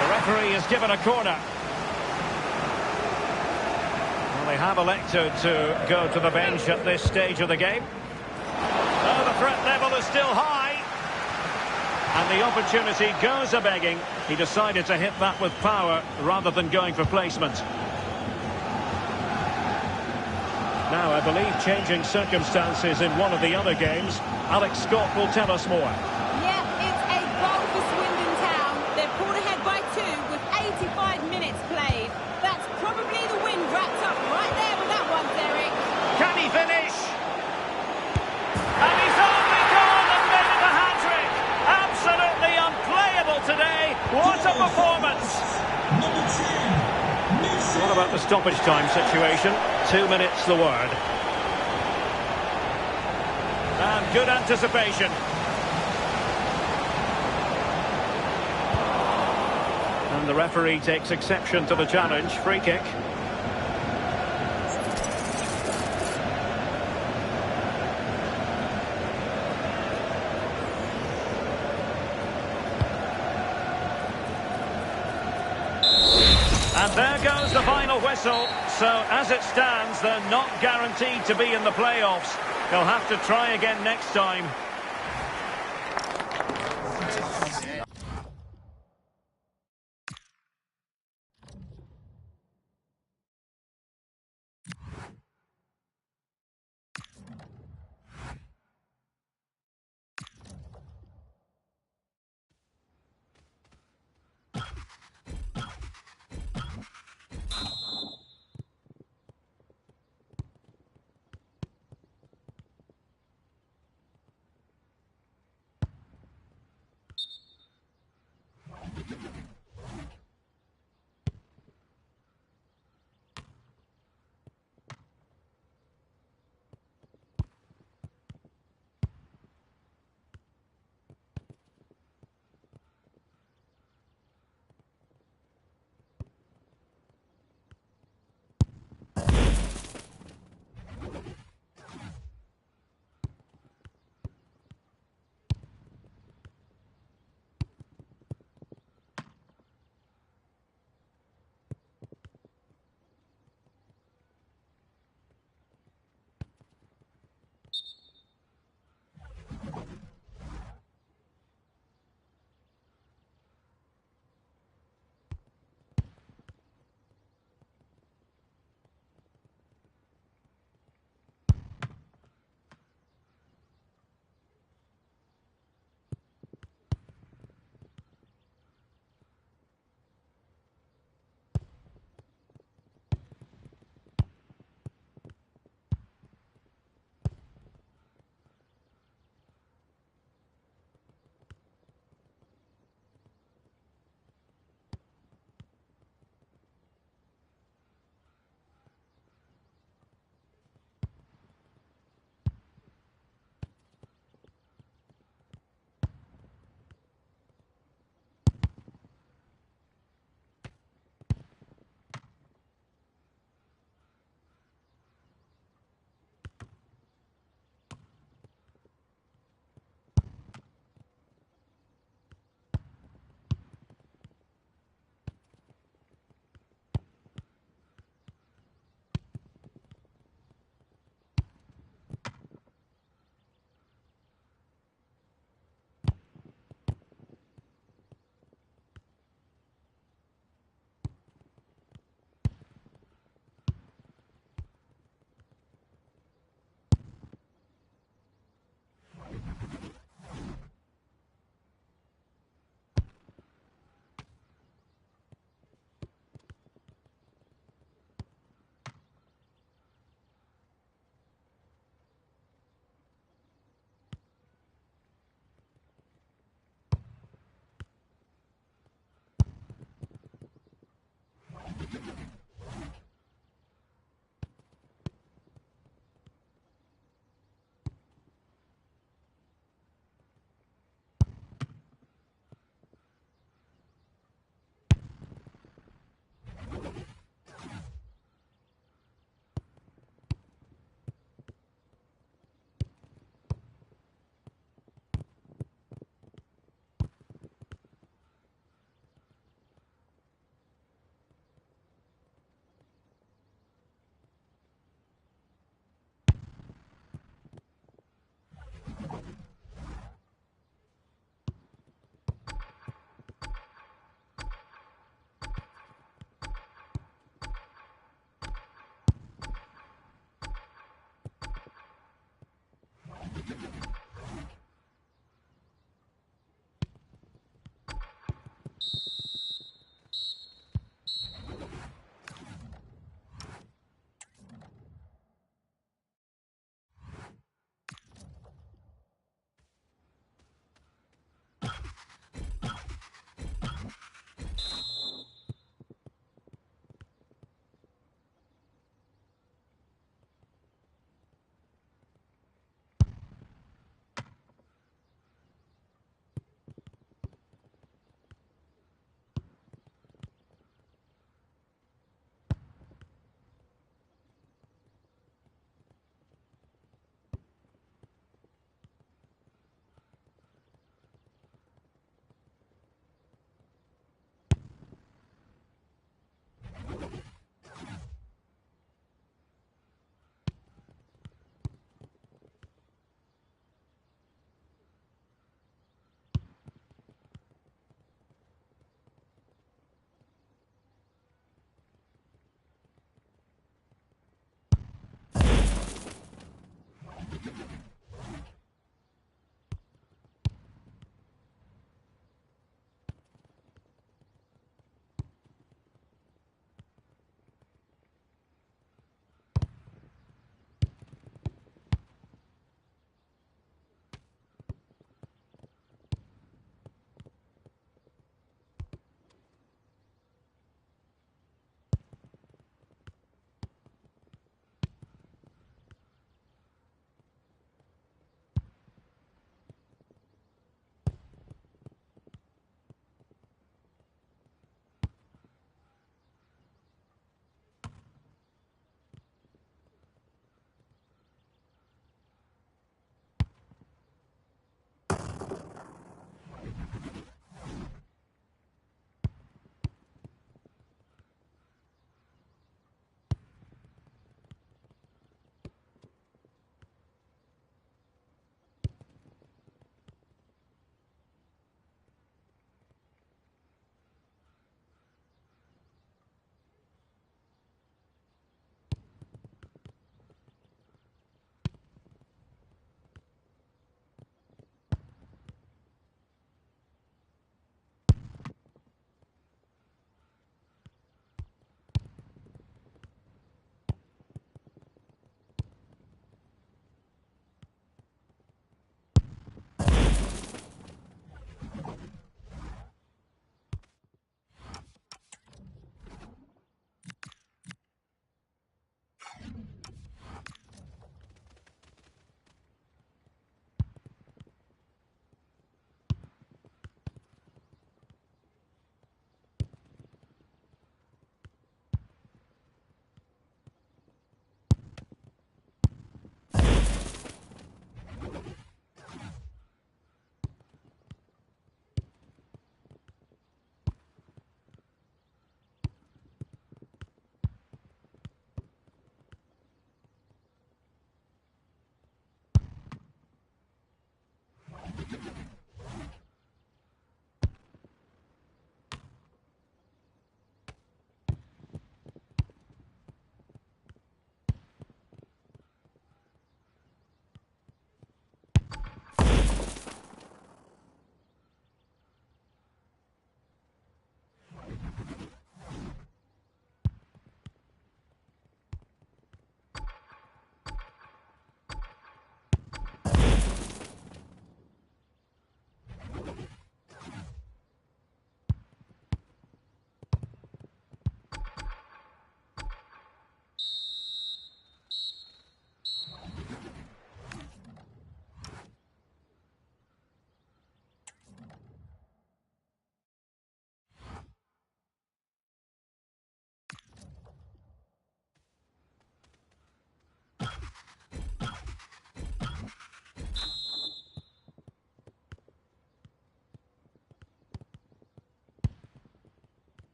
The referee has given a corner. Well, they have elected to go to the bench at this stage of the game. Oh, the threat level is still high. And the opportunity goes a-begging. He decided to hit that with power rather than going for placement. Now, I believe changing circumstances in one of the other games. Alex Scott will tell us more. Yeah, it's a goal for Swindon Town. They're pulled ahead by 2 with 85 minutes played. That's probably the win wrapped up right there with that one, Derek. Can he finish? And he's only gone and made it a hat-trick. Absolutely unplayable today. What a performance. Number 10, What about the stoppage time situation? 2 minutes the word. And good anticipation. And the referee takes exception to the challenge. Free kick. And there goes the final whistle. So, as it stands, they're not guaranteed to be in the playoffs. They'll have to try again next time.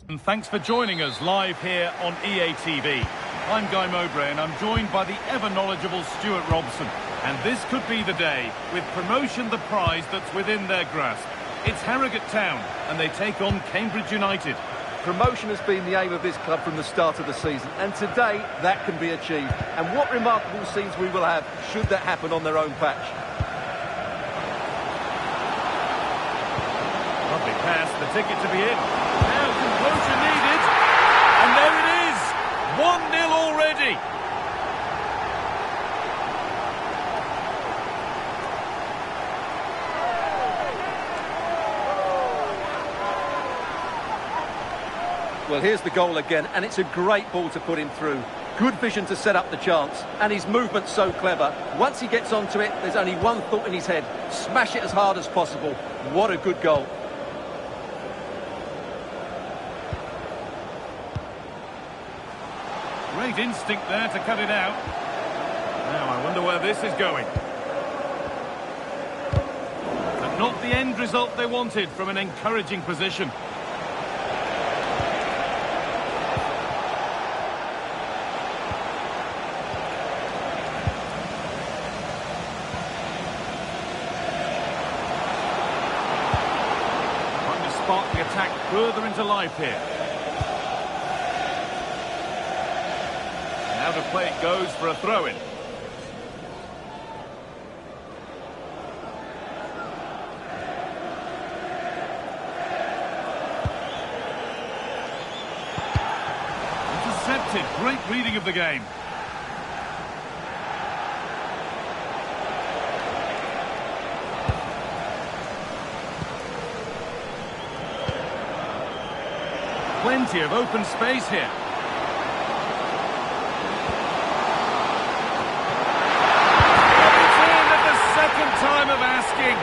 And thanks for joining us live here on EA TV. I'm Guy Mowbray and I'm joined by the ever-knowledgeable Stuart Robson. And this could be the day, with promotion the prize that's within their grasp. It's Harrogate Town and they take on Cambridge United. Promotion has been the aim of this club from the start of the season, and today that can be achieved. And what remarkable scenes we will have should that happen on their own patch. Lovely pass, the ticket to be in. Now composure needed. And there it is. 1-0 already. Well, here's the goal again, and it's a great ball to put him through. Good vision to set up the chance, and his movement's so clever. Once he gets onto it, there's only one thought in his head. Smash it as hard as possible. What a good goal. Great instinct there to cut it out. Now, I wonder where this is going. But not the end result they wanted from an encouraging position. Trying to spark the attack further into life here. Out of play it goes for a throw-in. Intercepted. Great reading of the game. Plenty of open space here. Time of asking,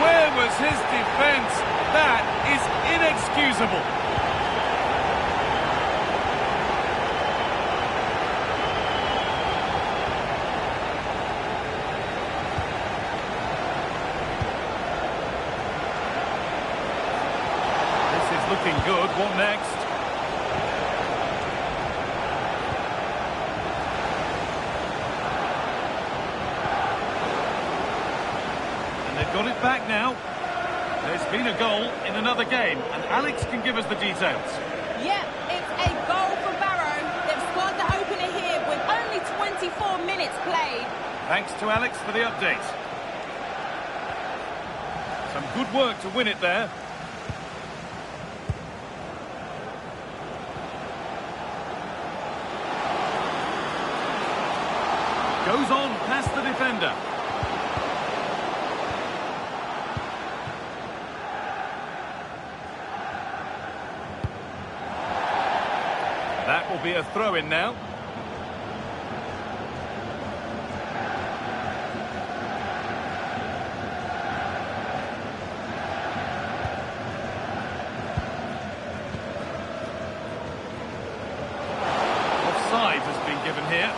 where was his defence? That is inexcusable. This is looking good. What next? Got it back now. There's been a goal in another game, and Alex can give us the details. Yep, it's a goal for Barrow. They've scored the opener here with only 24 minutes played. Thanks to Alex for the update. Some good work to win it there. Goes on past the defender. That will be a throw-in now. Offside has been given here.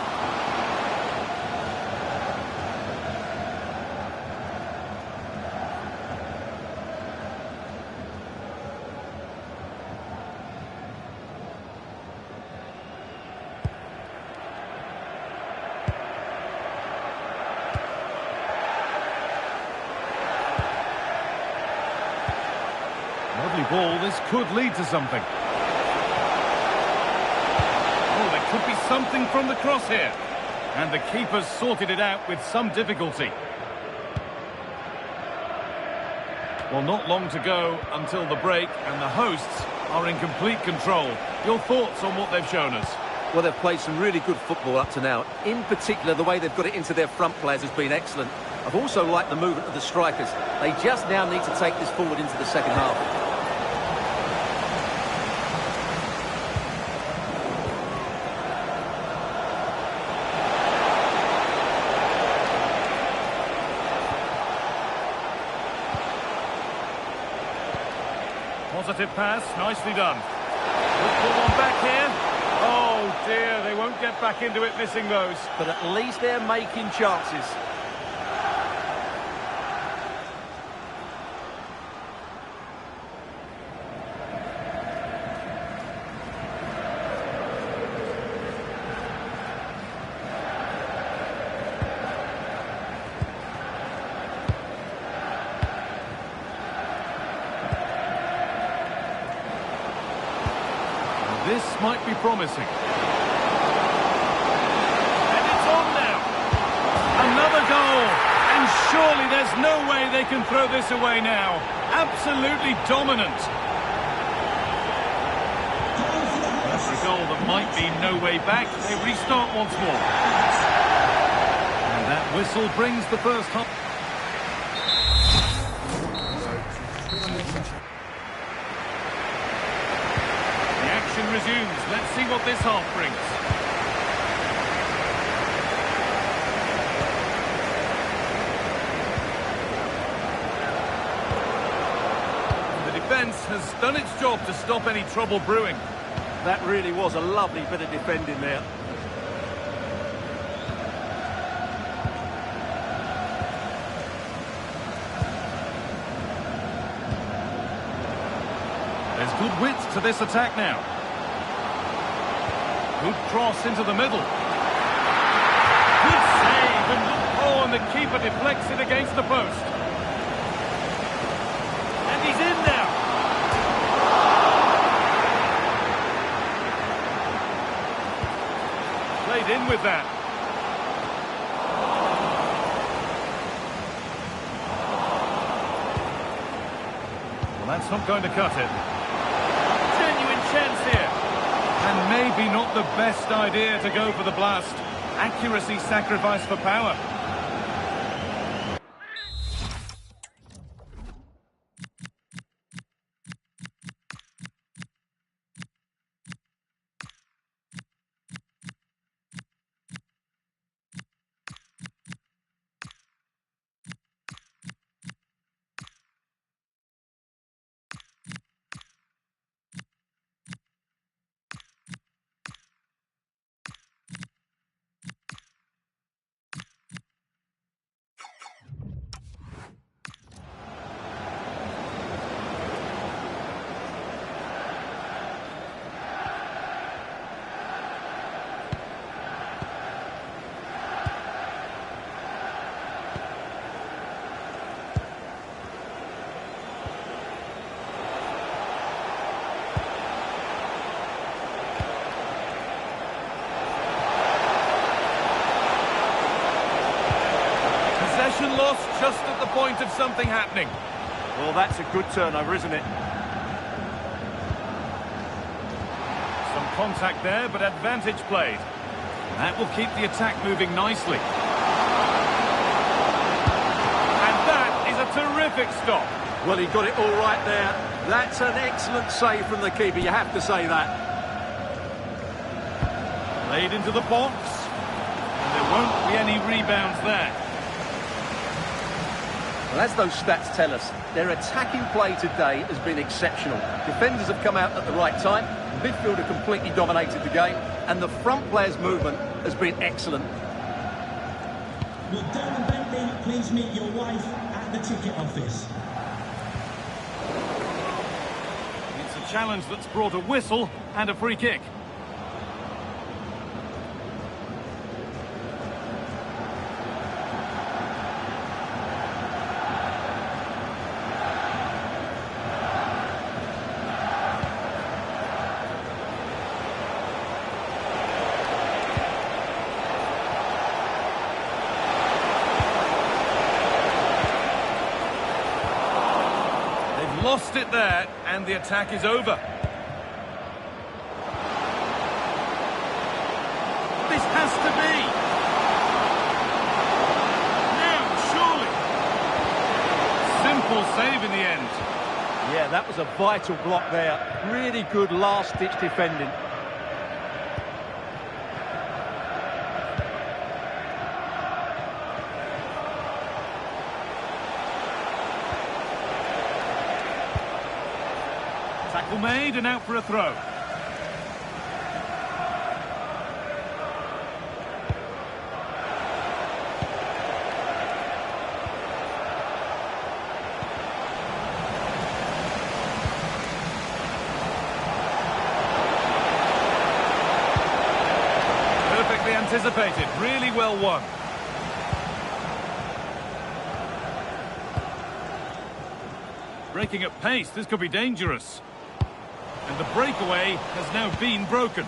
Lovely ball, this could lead to something. Oh, there could be something from the cross here. And the keeper's sorted it out with some difficulty. Well, not long to go until the break, and the hosts are in complete control. Your thoughts on what they've shown us? Well, they've played some really good football up to now. In particular, the way they've got it into their front players has been excellent. I've also liked the movement of the strikers. They just now need to take this forward into the second half. Positive pass, nicely done. Let's put one back here. Oh dear, they won't get back into it missing those. But at least they're making chances. This might be promising. And it's on now. Another goal. And surely there's no way they can throw this away now. Absolutely dominant. After a goal that might be no way back, they restart once more. And that whistle brings the first half. The action resumes. Let's see what this half brings. The defence has done its job to stop any trouble brewing. That really was a lovely bit of defending there. There's good width to this attack now. Good cross into the middle. Good save, and the keeper deflects it against the post. And he's in now. Played in with that. Well, that's not going to cut it. Genuine chance here. And maybe not the best idea to go for the blast. Accuracy sacrificed for power. Possession lost just at the point of something happening. Well, that's a good turnover, isn't it? Some contact there, but advantage played. That will keep the attack moving nicely. And that is a terrific stop. Well, he got it all right there. That's an excellent save from the keeper, you have to say that. Played into the box. And there won't be any rebounds there. Well, as those stats tell us, their attacking play today has been exceptional. Defenders have come out at the right time, the midfielder completely dominated the game, and the front players' movement has been excellent. Will Darren Bentley please meet your wife at the ticket office? It's a challenge that's brought a whistle and a free kick. Lost it there, and the attack is over. This has to be. Now, surely. Simple save in the end. Yeah, that was a vital block there. Really good last-ditch defending. Tackle made and out for a throw. Perfectly anticipated, really well won. Breaking at pace, this could be dangerous. And the breakaway has now been broken.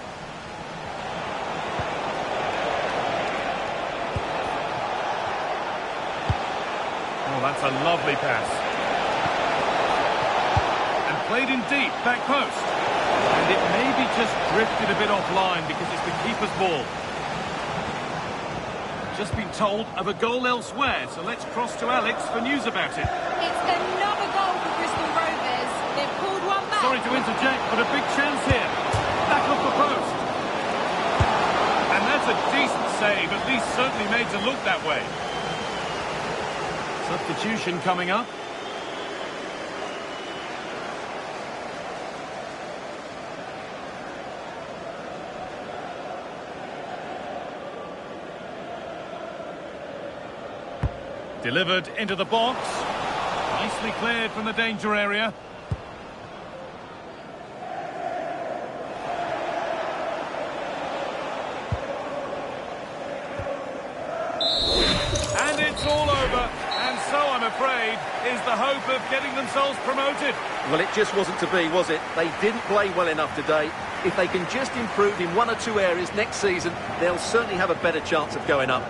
Oh, that's a lovely pass. And played in deep, back post. And it maybe just drifted a bit offline because it's the keeper's ball. Just been told of a goal elsewhere, so let's cross to Alex for news about it. It's another goal for Bristol Rovers. They've pulled one back. Sorry to interject, but a big chance here. Back off the post. And that's a decent save, at least certainly made to look that way. Substitution coming up. Delivered into the box. Nicely cleared from the danger area. And it's all over. And so, I'm afraid, is the hope of getting themselves promoted. Well, it just wasn't to be, was it? They didn't play well enough today. If they can just improve in one or two areas next season, they'll certainly have a better chance of going up.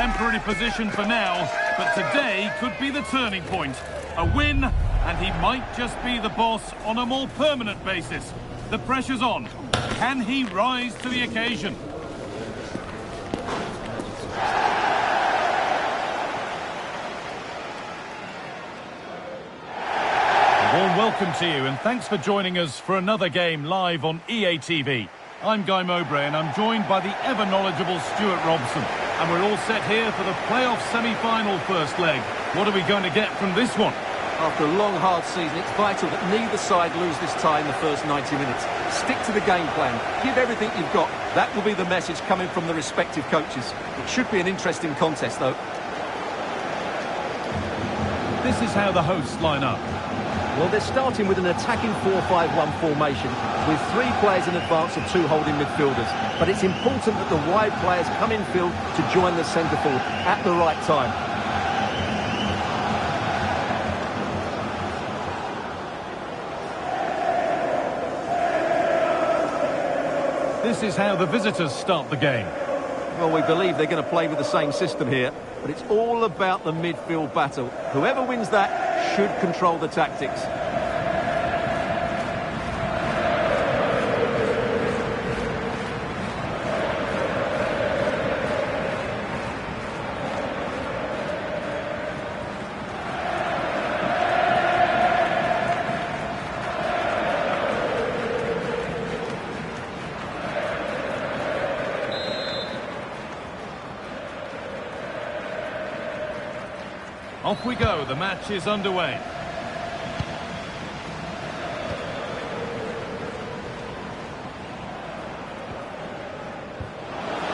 temporary position for now, but today could be the turning point. A win, and he might just be the boss on a more permanent basis. The pressure's on. Can he rise to the occasion? A warm welcome to you, and thanks for joining us for another game live on EA TV. I'm Guy Mowbray, and I'm joined by the ever-knowledgeable Stuart Robson. And we're all set here for the playoff semi-final first leg. What are we going to get from this one? After a long, hard season, it's vital that neither side lose this tie in the first 90 minutes. Stick to the game plan. Give everything you've got. That will be the message coming from the respective coaches. It should be an interesting contest, though. This is how the hosts line up. Well, they're starting with an attacking 4-5-1 formation with 3 players in advance of 2 holding midfielders. But it's important that the wide players come in field to join the centre forward at the right time. This is how the visitors start the game. Well, we believe they're going to play with the same system here, but it's all about the midfield battle. Whoever wins that should control the tactics. Off we go, the match is underway.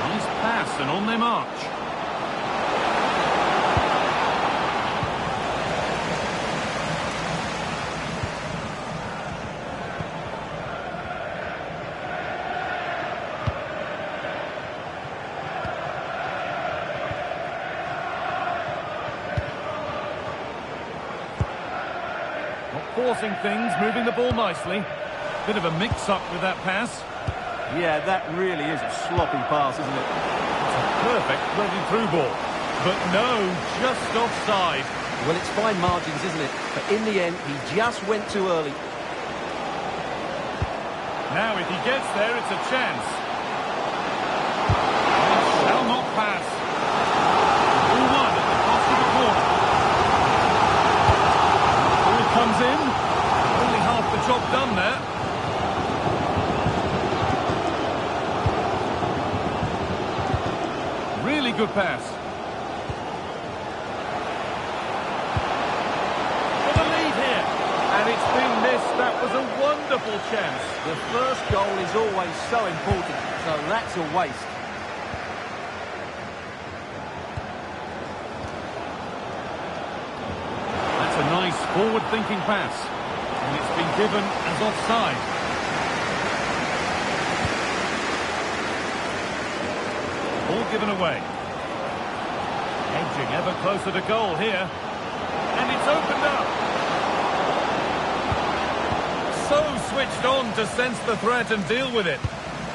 Nice pass and on they march. Forcing things, moving the ball nicely. Bit of a mix-up with that pass. Yeah, that really is a sloppy pass, isn't it? It's a perfect threaded-through ball. But no, just offside. Well, it's fine margins, isn't it? But in the end, he just went too early. Now, if he gets there, it's a chance. He shall not pass. 2-1 at the cost of the corner. Ball comes in. Only half the job done there. Really good pass. For the lead here. And it's been missed. That was a wonderful chance. The first goal is always so important, so that's a waste. That's a nice forward-thinking pass. And it's been given as offside. Ball given away. Edging ever closer to goal here. And it's opened up. So switched on to sense the threat and deal with it.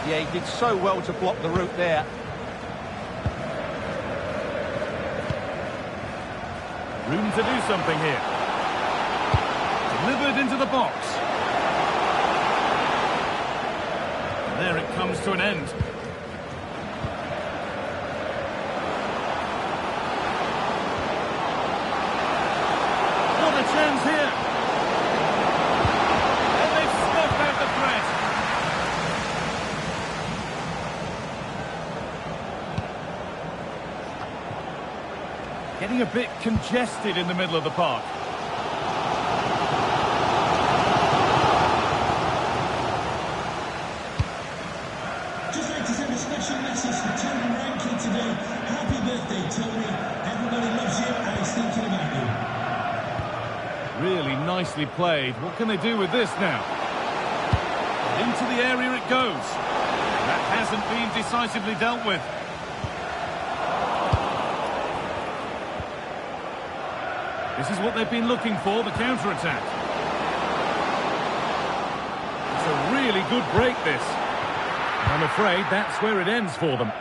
Yeah, he did so well to block the route there. Room to do something here. Delivered into the box. And there it comes to an end. What a chance here. And they've snuffed out the threat. Getting a bit congested in the middle of the park. Just like to send a special message to Tony Rankin today. Happy birthday, Tony. Everybody loves you and is thinking about you. Really nicely played. What can they do with this now? Into the area it goes. That hasn't been decisively dealt with. This is what they've been looking for, the counter-attack. It's a really good break, this. I'm afraid that's where it ends for them.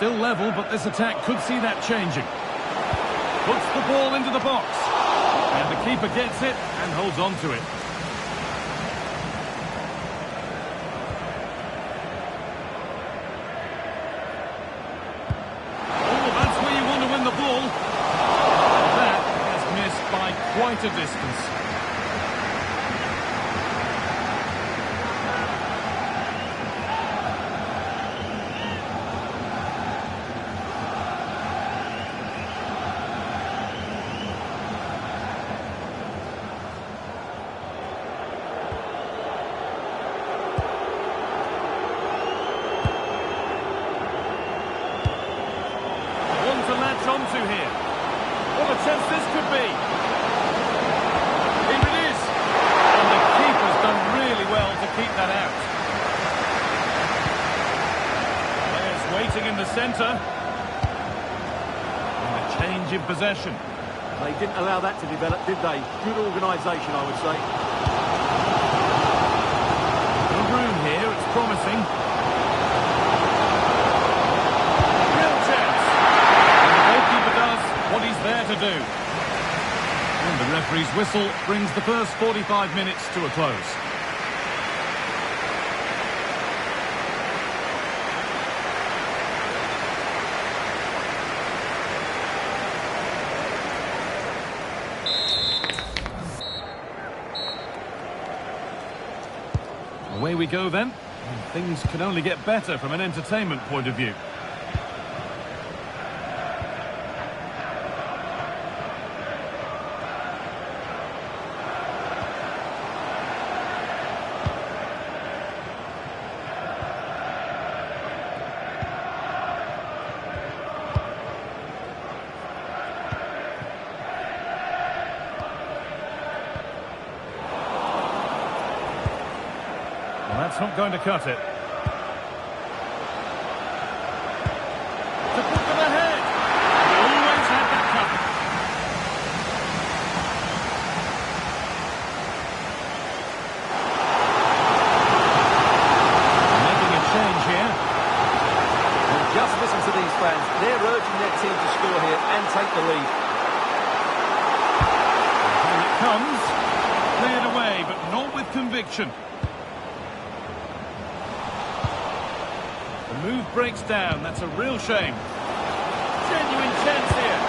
still level, but this attack could see that changing. Puts the ball into the box. And the keeper gets it and holds on to it. Oh, that's where you want to win the ball. That has missed by quite a distance. Onto here. What a chance this could be. Here it is. And the keeper's done really well to keep that out. Players waiting in the centre. And a change in possession. They didn't allow that to develop, did they? Good organisation, I would say. No room here, it's promising. What he's there to do. And the referee's whistle brings the first 45 minutes to a close. Away we go then. And things can only get better from an entertainment point of view. Well, that's not going to cut it. To put them ahead. They always had that covered. Making a change here. And just listen to these fans. They're urging their team to score here and take the lead. Here it comes. Cleared away, but not with conviction. The move breaks down. That's a real shame. Genuine chance here.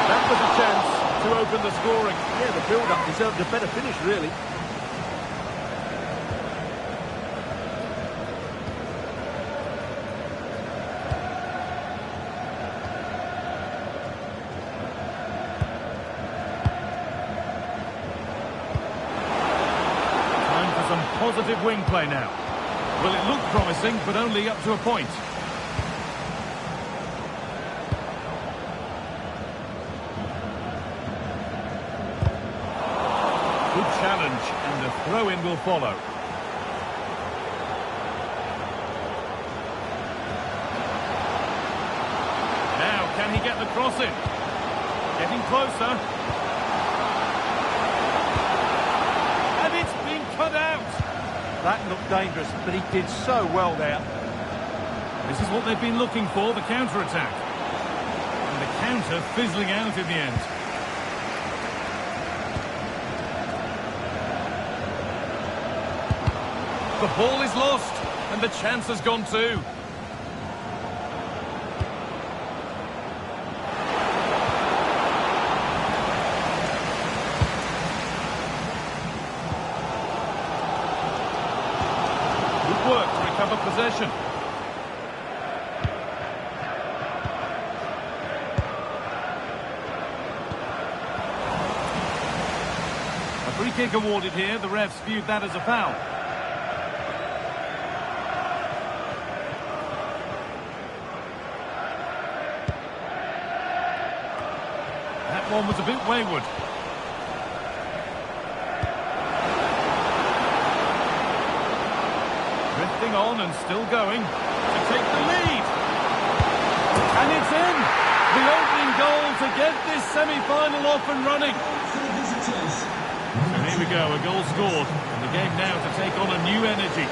That was a chance to open the scoring. Yeah, the build-up deserved a better finish, really. Time for some positive wing play now. Well, it looked promising, but only up to a point. Good challenge, and a throw-in will follow. Now, can he get the cross in? Getting closer. And it's been cut out. That looked dangerous, but he did so well there. This is what they've been looking for, the counter-attack. And the counter fizzling out in the end. The ball is lost, and the chance has gone too. Good work to recover possession. A free kick awarded here. The refs viewed that as a foul. That one was a bit wayward. Drifting on and still going to take the lead. And it's in! The opening goal to get this semi-final off and running. So here we go, a goal scored. And the game now to take on a new energy.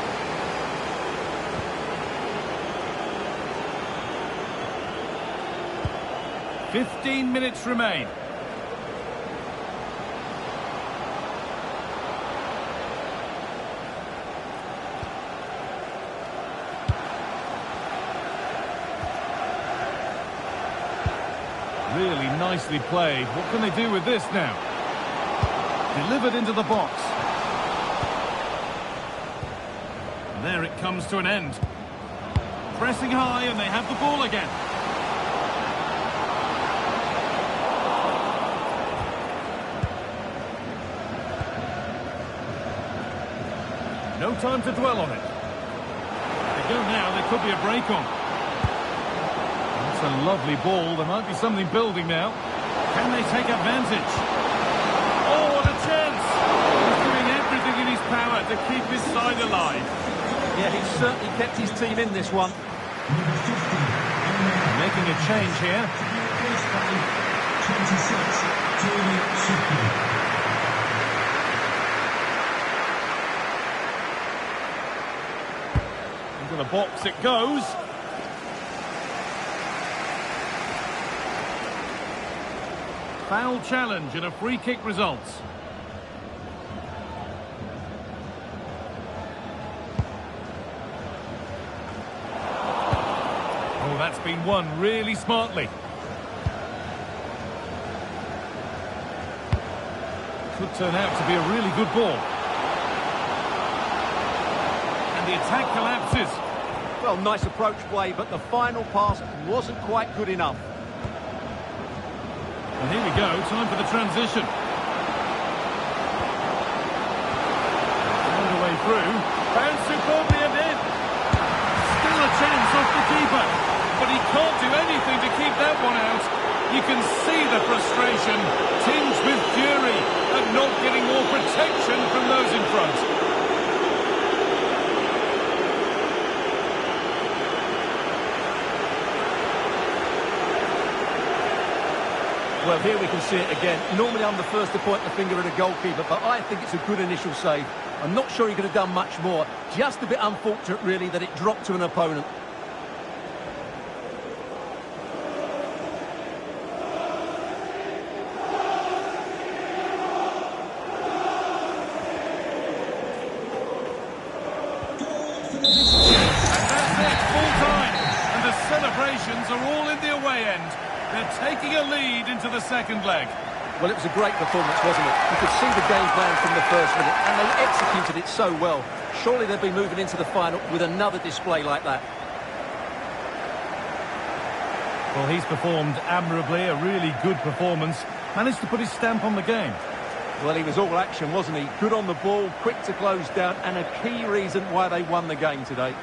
15 minutes remain. Really nicely played. What can they do with this now? Delivered into the box. And there it comes to an end. Pressing high and they have the ball again. No time to dwell on it. They go now, there could be a break on. That's a lovely ball. There might be something building now. Can they take advantage? Oh, what a chance! He's doing everything in his power to keep his side alive. Yeah, he's certainly kept his team in this one. Making a change here. 26, Jamie Shipley. Into the box it goes. Foul challenge and a free kick results. Oh, that's been won really smartly. Could turn out to be a really good ball. And the attack collapses. Well, nice approach play, but the final pass wasn't quite good enough. And here we go, time for the transition. Found a way through. Found superbly and in. Still a chance off the keeper. But he can't do anything to keep that one out. You can see the frustration, tinged with fury, at not getting more protection from those in front. Well, here we can see it again. Normally I'm the first to point the finger at a goalkeeper, but I think it's a good initial save. I'm not sure he could have done much more. Just a bit unfortunate, really, that it dropped to an opponent. And that's it, full time. And the celebrations are all in the away end. They're taking a lead into the second leg. Well, it was a great performance, wasn't it? You could see the game plan from the first minute, and they executed it so well. Surely they'll be moving into the final with another display like that. Well, he's performed admirably, a really good performance. Managed to put his stamp on the game. Well, he was all action, wasn't he? Good on the ball, quick to close down, and a key reason why they won the game today.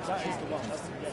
That is the one. That's the, yeah.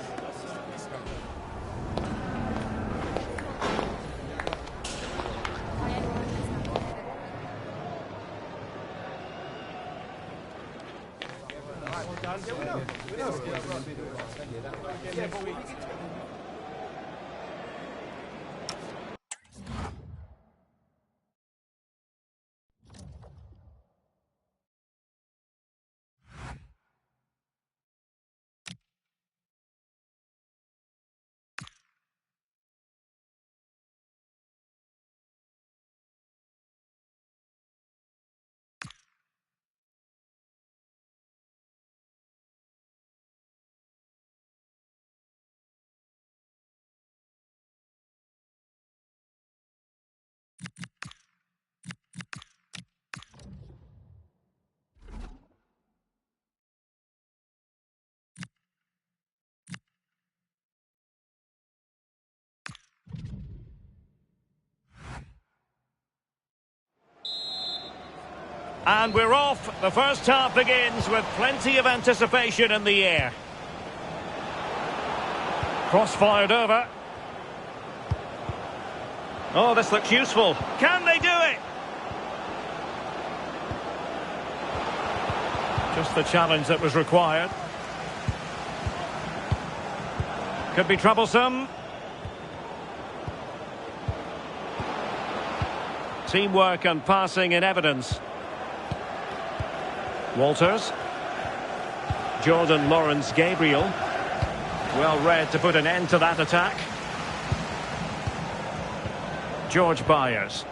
And we're off. The first half begins with plenty of anticipation in the air. Cross fired over. Oh, this looks useful. Can they do it? Just the challenge that was required. Could be troublesome. Teamwork and passing in evidence. Walters. Jordan Lawrence Gabriel. Well read to put an end to that attack. George Byers.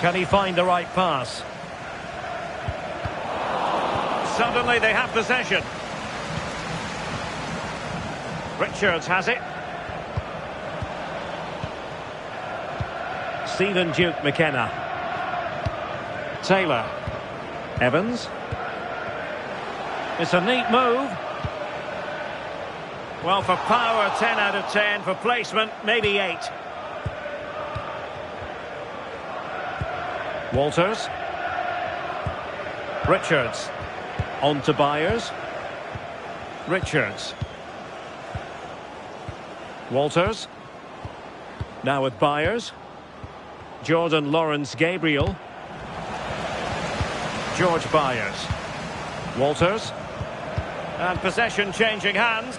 Can he find the right pass? Suddenly they have possession. Richards has it. Stephen Duke McKenna. Taylor. Evans. It's a neat move. Well, for power, 10 out of 10. For placement, maybe 8. Walters. Richards. On to Byers. Richards. Walters. Now with Byers. Jordan Lawrence Gabriel. George Byers. Walters. And possession changing hands.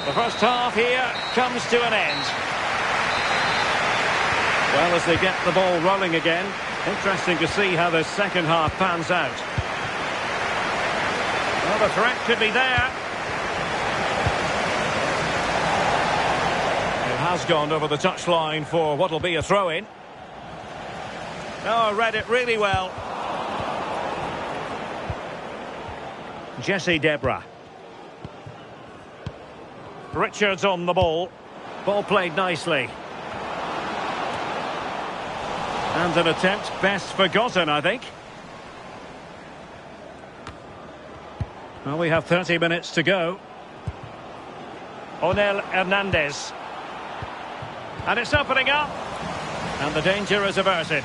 The first half here comes to an end. Well, as they get the ball rolling again, interesting to see how the second half pans out. Well, the threat could be there. It has gone over the touchline for what will be a throw-in. Oh, read it really well. Jesse Debra. Richards on the ball. Ball played nicely. And an attempt best forgotten, I think. Well, we have 30 minutes to go. Onel Hernandez. And it's opening up. And the danger is averted.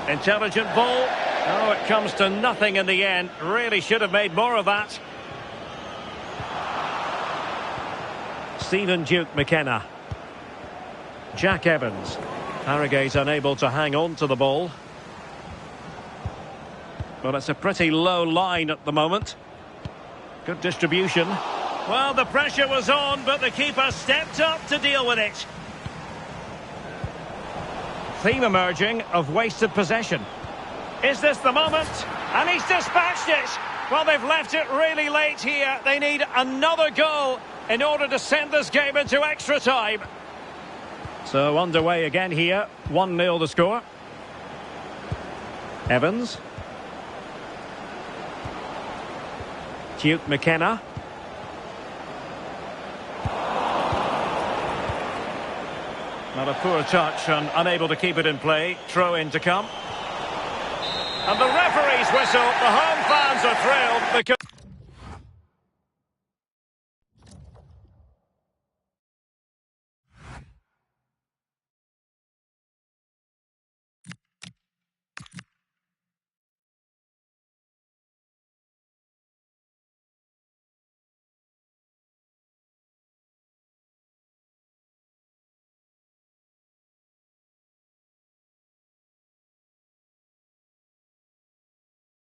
Intelligent ball. Oh, it comes to nothing in the end. Really should have made more of that. Stephen Duke McKenna. Jack Evans. Harrogate unable to hang on to the ball. Well, it's a pretty low line at the moment. Good distribution. Well, the pressure was on, but the keeper stepped up to deal with it. Theme emerging of wasted possession. Is this the moment? And he's dispatched it. Well, they've left it really late here. They need another goal in order to send this game into extra time. So underway again here. 1-0 the score. Evans. Duke McKenna. Not a poor touch and unable to keep it in play. Throw in to come. And the referee's whistle. The home fans are thrilled because...